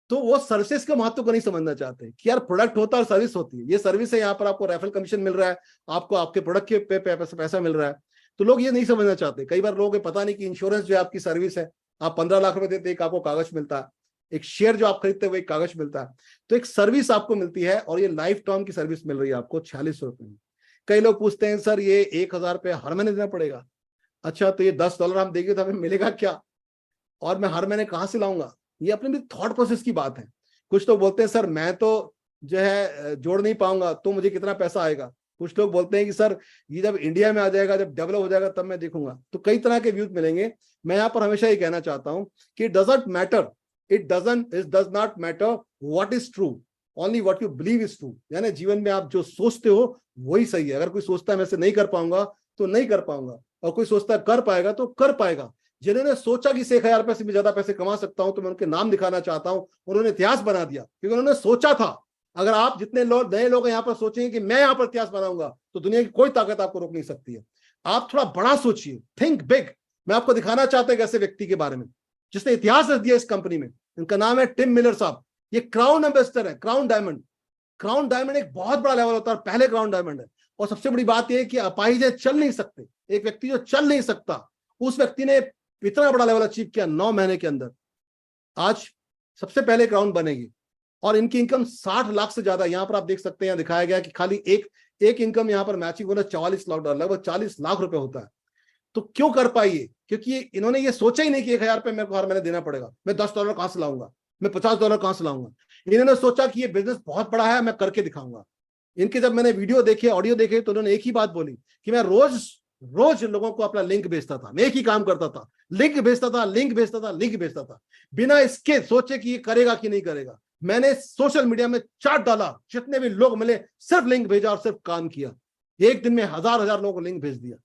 तो वो सर्विसेज के महत्व को नहीं समझना चाहते कि यार प्रोडक्ट होता है और सर्विस होती है। ये सर्विस है, यहाँ पर आपको रेफरल कमीशन मिल रहा है, आपको आपके प्रोडक्ट के पे पैसा मिल रहा है। तो लोग ये नहीं समझना चाहते। कई बार लोगों को पता नहीं कि इंश्योरेंस जो है आपकी सर्विस है। आप 15 लाख रुपए देते एक आपको कागज मिलता है, एक शेयर जो आप खरीदते हुए एक कागज मिलता है। तो एक सर्विस आपको मिलती है, और ये लाइफ टाइम की सर्विस मिल रही है आपको 46 रुपए में। कई लोग पूछते हैं सर ये 1,000 रुपये हर महीने देना पड़ेगा। अच्छा तो ये $10 हम देंगे तो हमें मिलेगा क्या, और मैं हर महीने कहाँ से लाऊंगा। ये अपने भी थॉट प्रोसेस की बात है। कुछ लोग बोलते हैं सर मैं तो जो है जोड़ नहीं पाऊंगा, तो मुझे कितना पैसा आएगा। कुछ लोग बोलते हैं कि सर ये जब इंडिया में आ जाएगा, जब डेवलप हो जाएगा तब मैं देखूंगा। तो कई तरह के व्यूज मिलेंगे। मैं यहाँ पर हमेशा ये कहना चाहता हूँ कि it does not matter what is true, only what you believe is true. यानी जीवन में आप जो सोचते हो वही सही है। अगर कोई सोचता है मैं से नहीं कर पाऊंगा तो नहीं कर पाऊंगा, और कोई सोचता है कर पाएगा तो कर पाएगा। जिन्होंने सोचा कि 1,000 रुपए से भी ज्यादा पैसे कमा सकता हूं, तो मैं उनके नाम दिखाना चाहता हूं। उन्होंने इतिहास बना दिया क्योंकि उन्होंने सोचा था। अगर आप जितने लोग नए लोग यहाँ पर सोचेंगे कि मैं यहाँ पर इतिहास बनाऊंगा, तो दुनिया की कोई ताकत आपको रोक नहीं सकती है। आप थोड़ा बड़ा सोचिए, थिंक बिग। मैं आपको दिखाना चाहता हूं ऐसे व्यक्ति के बारे में जिसने इतिहास रच दिया इस कंपनी में। इनका नाम है टिम मिलर साहब। ये क्राउन एम्बेसडर है, क्राउन डायमंड। क्राउन डायमंड एक बहुत बड़ा लेवल होता है, पहले क्राउन डायमंड है। और सबसे बड़ी बात यह है कि अपाहिज चल नहीं सकते। एक व्यक्ति जो चल नहीं सकता, उस व्यक्ति ने इतना बड़ा लेवल अचीव किया 9 महीने के अंदर। आज सबसे पहले क्राउन बनेगी, और इनकी इनकम 60 लाख से ज्यादा। यहां पर आप देख सकते हैं, दिखाया गया कि खाली एक इनकम यहां पर मैचिंग होना $44 लाख, लगभग 40 लाख रुपए होता है। तो क्यों कर पाइए? क्योंकि इन्होंने ये सोचा ही नहीं कि 1,000 रुपए मेरे को हर महीने देना पड़ेगा। मैं $10 कहां से लाऊंगा, मैं $50 कहां से लाऊंगा। इन्होंने सोचा कि ये बिजनेस बहुत बड़ा है, मैं करके दिखाऊंगा। इनके जब मैंने वीडियो देखे, ऑडियो देखे, तो उन्होंने एक ही बात बोली कि मैं रोज लोगों को अपना लिंक भेजता था। मैं एक ही काम करता था, लिंक भेजता था, लिंक भेजता था, लिंक भेजता था, बिना इसके सोचे कि ये करेगा कि नहीं करेगा। मैंने सोशल मीडिया में चार्ट डाला, जितने भी लोग मिले सिर्फ लिंक भेजा और सिर्फ काम किया। एक दिन में हजार लोगों को लिंक भेज दिया,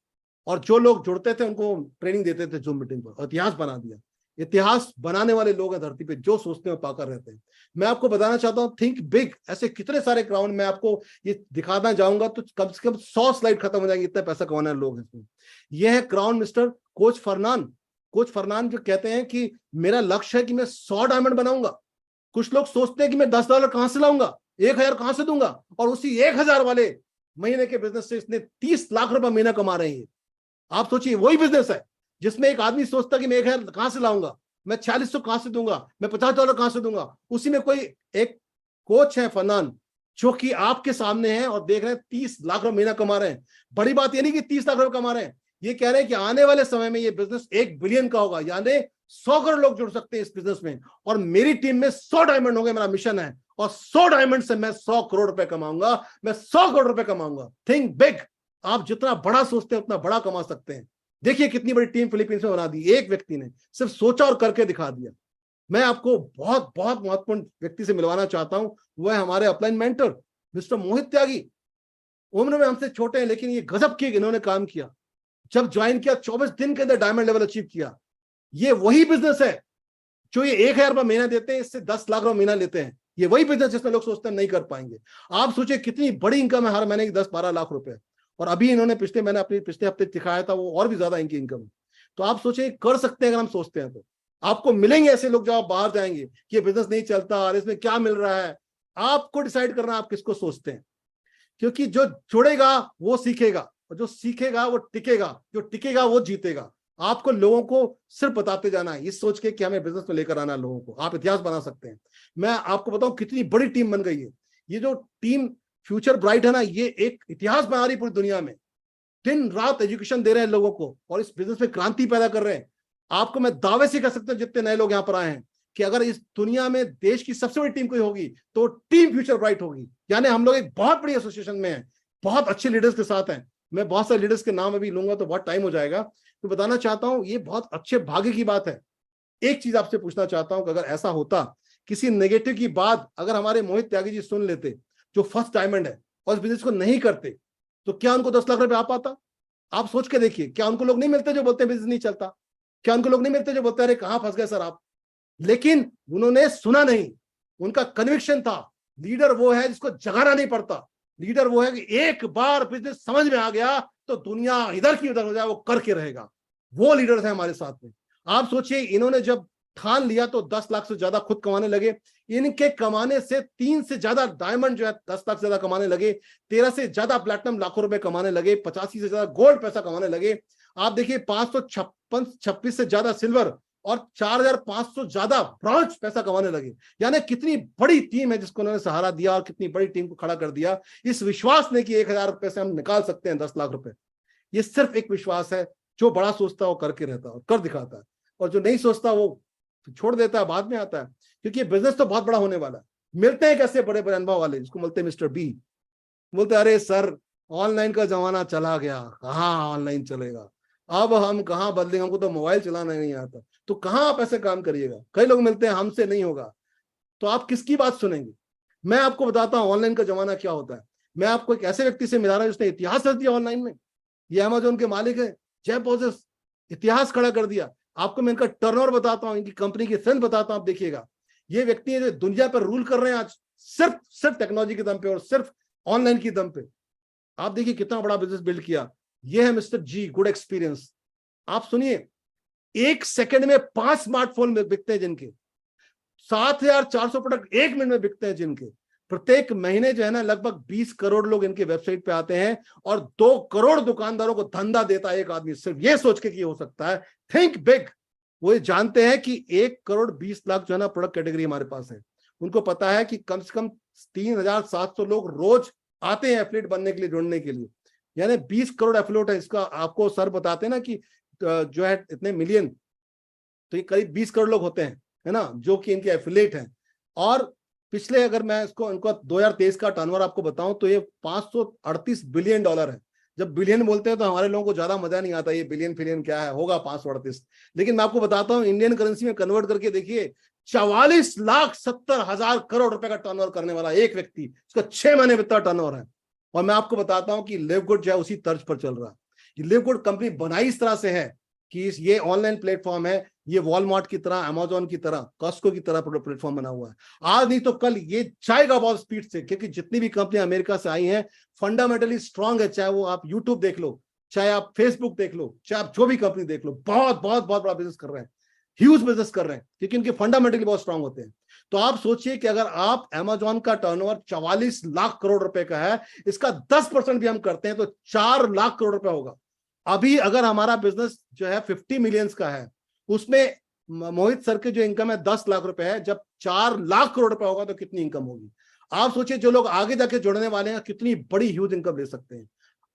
और जो लोग जुड़ते थे उनको ट्रेनिंग देते थे जूम मीटिंग पर, और इतिहास बना दिया। इतिहास बनाने वाले लोग हैं धरती पे, जो सोचते हैं पाकर रहते हैं। मैं आपको बताना चाहता हूं, थिंक बिग। ऐसे कितने सारे क्राउन मैं आपको ये दिखाना जाऊंगा तो कम से कम 100 स्लाइड खत्म हो जाएंगे, इतना पैसा कमाने वाले लोग हैं इसमें। यह है क्राउन मिस्टर कोच फरनान। कोच फरनान जो कहते हैं कि मेरा लक्ष्य है कि मैं 100 डायमंड बनाऊंगा। कुछ लोग सोचते हैं कि मैं $10 कहां से लाऊंगा, 1,000 कहां से दूंगा, और उसी 1,000 वाले महीने के बिजनेस से इसने 30 लाख रुपए महीना कमा रहे हैं। आप सोचिए, वही बिजनेस है जिसमें एक आदमी सोचता कि मैं 1,000 कहां से लाऊंगा, मैं 4600 कहां से दूंगा, मैं $50 कहां से दूंगा। उसी में कोई एक कोच है फरनान, जो कि आपके सामने है और देख रहे हैं 30 लाख रुपए महीना कमा रहे हैं। बड़ी बात ये नहीं कि 30 लाख रुपए कमा रहे हैं, ये कह रहे हैं कि आने वाले समय में ये बिजनेस 1 बिलियन का होगा, यानी 100 करोड़ लोग जुड़ सकते हैं इस बिजनेस में, और मेरी टीम में 100 डायमंड होंगे। मेरा मिशन है, और 100 डायमंड से मैं 100 करोड़ रुपए कमाऊंगा, मैं 100 करोड़ रुपए कमाऊंगा। Think big. आप जितना बड़ा सोचते हैं उतना बड़ा कमा सकते हैं। देखिए कितनी बड़ी टीम फिलीपींस में बना दी, एक व्यक्ति ने सिर्फ सोचा और करके दिखा दिया। मैं आपको बहुत बहुत महत्वपूर्ण व्यक्ति से मिलवाना चाहता हूं, वह है हमारे अपलाइन मेंटर मिस्टर मोहित त्यागी। उम्र में हमसे छोटे हैं, लेकिन ये गजब की इन्होंने काम किया। जब ज्वाइन किया 24 दिन के अंदर डायमंड लेवल अचीव किया। ये वही बिजनेस है जो ये 1,000 रुपए महीना देते हैं, इससे 10 लाख रुपए महीना लेते हैं। ये वही बिजनेस जिसमें लोग सोचते हैं नहीं कर पाएंगे। आप सोचिए कितनी बड़ी इनकम है हर महीने की, 10-12 लाख रुपए। और अभी इन्होंने मैंने अपने पिछले हफ्ते दिखाया था, वो और भी ज्यादा इनकी इनकम है। तो आप सोचिए कर सकते हैं अगर हम सोचते हैं तो। आपको मिलेंगे ऐसे लोग जब आप बाहर जाएंगे कि ये बिजनेस नहीं चलता और इसमें क्या मिल रहा है। आपको डिसाइड करना आप किसको सोचते हैं, क्योंकि जो जुड़ेगा वो सीखेगा, और जो सीखेगा वो टिकेगा, जो टिकेगा वो जीतेगा। आपको लोगों को सिर्फ बताते जाना है, इस सोच के कि हमें बिजनेस में लेकर आना है लोगों को। आप इतिहास बना सकते हैं। मैं आपको बताऊं कितनी बड़ी टीम बन गई है। ये जो टीम फ्यूचर ब्राइट है ना, ये एक इतिहास बना रही पूरी दुनिया में। दिन रात एजुकेशन दे रहे हैं लोगों को, और इस बिजनेस में क्रांति पैदा कर रहे हैं। आपको मैं दावे से कह सकता हूं, जितने नए लोग यहाँ पर आए हैं, कि अगर इस दुनिया में देश की सबसे बड़ी टीम कोई होगी तो टीम फ्यूचर ब्राइट होगी। यानी हम लोग एक बहुत बड़ी एसोसिएशन में हैं, बहुत अच्छे लीडर्स के साथ हैं। मैं बहुत सारे लीडर्स के नाम अभी लूंगा तो बहुत टाइम हो जाएगा, तो बताना चाहता हूं ये बहुत अच्छे भाग्य की बात है। एक चीज आपसे पूछना चाहता हूं कि अगर ऐसा होता, किसी नेगेटिव की बात अगर हमारे मोहित त्यागी जी सुन लेते, जो फर्स्ट डायमंड है, और इस बिजनेस को नहीं करते, तो क्या उनको 10 लाख रुपए आ पाता? आप सोच के देखिए, क्या उनको लोग नहीं मिलते जो बोलते हैं बिजनेस नहीं चलता? क्या उनको लोग नहीं मिलते जो बोलते हैं अरे कहां फंस गए सर आप? लेकिन उन्होंने सुना नहीं, उनका कन्विक्शन था। लीडर वो है जिसको जगाना नहीं पड़ता। लीडर वो है कि एक बार बिजनेस समझ में आ गया तो दुनिया इधर की उधर हो जाए वो करके रहेगा। वो लीडर्स हैं हमारे साथ में। आप सोचिए, इन्होंने जब ठान लिया तो 10 लाख से ज्यादा खुद कमाने लगे। इनके कमाने से 3 से ज्यादा डायमंड जो है 10 लाख से ज्यादा कमाने लगे, 13 से ज्यादा प्लैटिनम लाखों रुपए कमाने लगे, 85 से ज्यादा गोल्ड पैसा कमाने लगे। आप देखिए 556 से ज्यादा सिल्वर और 4500 ज्यादा ब्रॉन्ज पैसा कमाने लगे। यानी कितनी बड़ी टीम है जिसको उन्होंने सहारा दिया और कितनी बड़ी टीम को खड़ा कर दिया इस विश्वास ने कि 1000 रुपए से हम निकाल सकते हैं 10 लाख रुपए। ये सिर्फ एक विश्वास है। जो बड़ा सोचता है वो करके रहता है और कर दिखाता है, और जो नहीं सोचता वो छोड़ देता है, बाद में आता है। क्योंकि ये बिजनेस तो बहुत बड़ा होने वाला है। मिलते हैं कैसे बड़े बड़े अनुभव वाले, जिसको बोलते हैं मिस्टर बी। बोलते अरे सर ऑनलाइन का जमाना चला गया, कहाँ ऑनलाइन चलेगा, अब हम कहाँ बदलेंगे, हमको तो मोबाइल चलाना नहीं आता। तो कहाँ आप ऐसे काम करिएगा? कई लोग मिलते हैं हमसे नहीं होगा। तो आप किसकी बात सुनेंगे? मैं आपको बताता हूँ ऑनलाइन का जमाना क्या होता है। मैं आपको एक ऐसे व्यक्ति से मिला रहा हूँ जिसने इतिहास रच दिया ऑनलाइन में। ये अमेज़न के मालिक है, जेफ बेजोस। इतिहास खड़ा कर दिया। आपको मैं इनका टर्नओवर बताता हूँ, इनकी कंपनी की स्ट्रेंथ बताता हूँ, आप देखिएगा। ये व्यक्ति है जो दुनिया पर रूल कर रहे हैं आज, सिर्फ टेक्नोलॉजी के दम पे और सिर्फ ऑनलाइन की दम पे। आप देखिए कितना बड़ा बिजनेस बिल्ड किया। ये है मिस्टर जी, गुड एक्सपीरियंस। आप सुनिए, 1 सेकंड में 5 स्मार्टफोन बिकते हैं जिनके, 7400 प्रोडक्ट 1 मिनट में बिकते हैं जिनके। प्रत्येक महीने जो है ना लगभग 20 करोड़ लोग इनके वेबसाइट पे आते हैं और 2 करोड़ दुकानदारों को धंधा देता है एक आदमी, सिर्फ ये सोच के कि हो सकता है। Think big. वो ये जानते हैं कि 1 करोड़ 20 लाख जो है ना प्रोडक्ट कैटेगरी हमारे पास है। उनको पता है कि कम से कम 3700 लोग रोज आते हैं एफिलिएट बनने के लिए, जुड़ने के लिए। यानी 20 करोड़ एफिलिएट है। इसका आपको सर बताते हैं ना कि जो है इतने मिलियन, तो ये करीब 20 करोड़ लोग होते हैं, है ना, जो कि इनके एफिलिएट हैं। और पिछले अगर मैं इसको इनको 2023 का टर्नओवर आपको बताऊं तो ये 538 बिलियन डॉलर है। जब बिलियन बोलते हैं तो हमारे लोगों को ज्यादा मजा नहीं आता, ये बिलियन फिलियन क्या है, होगा 538। लेकिन मैं आपको बताता हूं इंडियन करेंसी में कन्वर्ट करके देखिए, 44,70,000 करोड़ रुपए का टर्नओवर करने वाला एक व्यक्ति, इसका 6 महीने में इतना टर्नओवर है। और मैं आपको बताता हूं कि लिवगुड जो है उसी तर्ज पर चल रहा है। ये लिवगुड कंपनी बनाई इस तरह से है कि ये ऑनलाइन प्लेटफॉर्म है, ये वॉलमार्ट की तरह, अमेज़न की तरह, कॉस्को की तरह प्लेटफॉर्म बना हुआ है। आज नहीं तो कल ये जाएगा बहुत स्पीड से, क्योंकि जितनी भी कंपनियां अमेरिका से आई हैं फंडामेंटली स्ट्रांग है। चाहे वो आप यूट्यूब देख लो, चाहे आप फेसबुक देख लो, चाहे आप जो भी कंपनी देख लो, बहुत बहुत बहुत बड़ा बिजनेस कर रहे हैं, ह्यूज बिजनेस कर रहे हैं, क्योंकि इनके फंडामेंटली बहुत स्ट्रांग होते हैं। तो आप सोचिए कि अगर आप अमेज़न का टर्नओवर 44 लाख करोड़ रुपए का है, इसका 10% भी हम करते हैं तो 4 लाख करोड़ रुपए होगा। अभी अगर हमारा बिजनेस जो है 50 मिलियंस का है, उसमें मोहित सर के जो इनकम है 10 लाख रुपए है, जब 4 लाख करोड़ रुपए होगा तो कितनी इनकम होगी? आप सोचिए जो लोग आगे जाके जुड़ने वाले हैं कितनी बड़ी ह्यूज इनकम ले सकते हैं।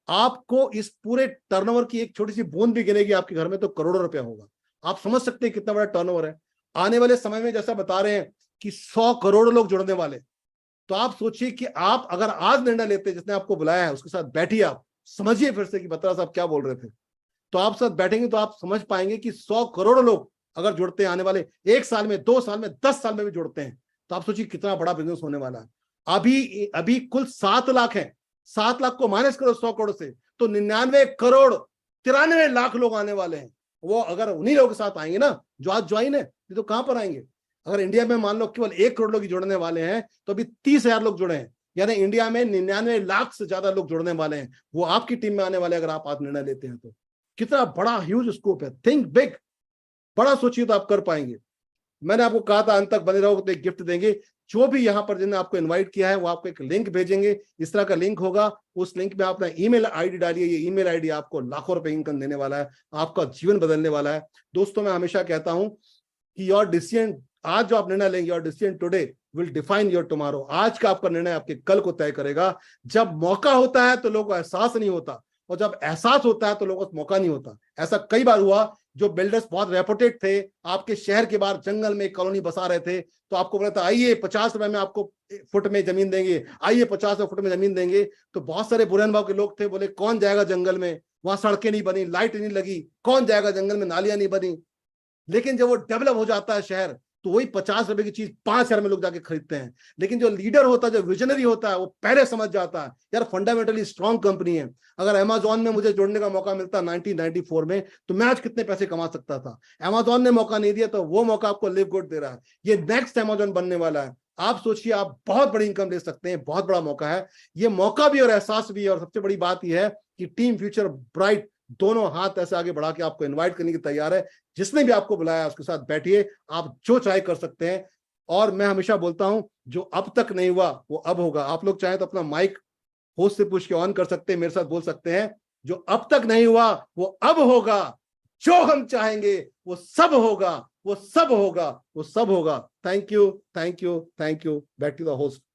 आपको इस पूरे टर्नओवर की एक छोटी सी बूंद भी गिरेगी आपके घर में तो करोड़ों रुपया होगा। आप समझ सकते हैं कितना बड़ा टर्नओवर है। आने वाले समय में जैसा बता रहे हैं कि 100 करोड़ लोग जुड़ने वाले, तो आप सोचिए कि आप अगर आज निर्णय लेते, जिसने आपको बुलाया है उसके साथ बैठिए, आप समझिए फिर से कि बत्रा साहब क्या बोल रहे थे। तो आप साथ बैठेंगे तो आप समझ पाएंगे कि 100 करोड़ लोग अगर जुड़ते हैं आने वाले 1 साल में, 2 साल में, 10 साल में भी जुड़ते हैं, तो आप सोचिए कितना बड़ा बिजनेस होने वाला है। अभी कुल 7 लाख है। 7 लाख को माइनस करो 100 करोड़ से तो 99 करोड़ 93 लाख लोग आने वाले हैं। वो अगर उन्हीं लोगों के साथ आएंगे ना जो आज ज्वाइन है, तो कहां पर आएंगे? अगर इंडिया में मान लो केवल 1 करोड़ लोग जुड़ने वाले हैं तो अभी 30,000 लोग जुड़े हैं, यानी इंडिया में 99 लाख से ज्यादा लोग जुड़ने वाले हैं। वो आपकी टीम में आने वाले अगर आप आज निर्णय लेते हैं तो कितना बड़ा ह्यूज स्कोप है। Think big. बड़ा सोचिए तो आप कर पाएंगे। मैंने आपको कहा था अंत तक बने रहो तो एक गिफ्ट देंगे। जो भी यहां पर जिन्होंने आपको इनवाइट किया है वो आपको एक लिंक भेजेंगे, इस तरह का लिंक होगा। उस लिंक में अपना ईमेल आईडी डालिए। ये ईमेल आईडी आपको लाखों रुपए इनकम देने वाला है, आपका जीवन बदलने वाला है। दोस्तों मैं हमेशा कहता हूं कि योर डिसीजन, आज जो आप निर्णय लेंगे, your decision today will define your tomorrow. आज का आपका निर्णय आपके कल को तय करेगा। जब मौका होता है तो लोगों को एहसास नहीं होता, और जब एहसास होता है तो लोगों को मौका नहीं होता। ऐसा कई बार हुआ, जो बिल्डर्स बहुत रेपुटेड थे, आपके शहर के बाहर जंगल में कॉलोनी बसा रहे थे, तो आपको बोला था आइए 50 रुपए में आपको फुट में जमीन देंगे, आइए 50 फुट में जमीन देंगे। तो बहुत सारे बुरे अनुभव के लोग थे, बोले कौन जाएगा जंगल में, वहां सड़कें नहीं बनी, लाइट नहीं लगी, कौन जाएगा जंगल में, नालियां नहीं बनी। लेकिन जब वो डेवलप हो जाता है शहर, तो वही 50 रुपए की चीज 5,000 में लोग जाके खरीदते हैं। लेकिन जो लीडर होता है, जो विजनरी होता है, वो पहले समझ जाता है यार फंडामेंटली स्ट्रॉन्ग कंपनी है। अगर अमेजॉन में मुझे जुड़ने का मौका मिलता 1994 में, तो मैं आज कितने पैसे कमा सकता था। अमेजॉन ने मौका नहीं दिया, तो वो मौका आपको लिव गुड दे रहा है। ये नेक्स्ट अमेजॉन बनने वाला है। आप सोचिए, आप बहुत बड़ी इनकम ले सकते हैं, बहुत बड़ा मौका है ये। मौका भी और एहसास भी है। और सबसे बड़ी बात यह है कि टीम फ्यूचर ब्राइट दोनों हाथ ऐसे आगे बढ़ा के आपको इनवाइट करने की तैयार है। जिसने भी आपको बुलाया उसके साथ बैठिए, आप जो चाहे कर सकते हैं। और मैं हमेशा बोलता हूं, जो अब तक नहीं हुआ वो अब होगा। आप लोग चाहे तो अपना माइक होस्ट से पूछ के ऑन कर सकते हैं, मेरे साथ बोल सकते हैं, जो अब तक नहीं हुआ वो अब होगा। जो हम चाहेंगे वो सब होगा, वो सब होगा, वो सब होगा। Thank you, thank you, thank you. Back to the host.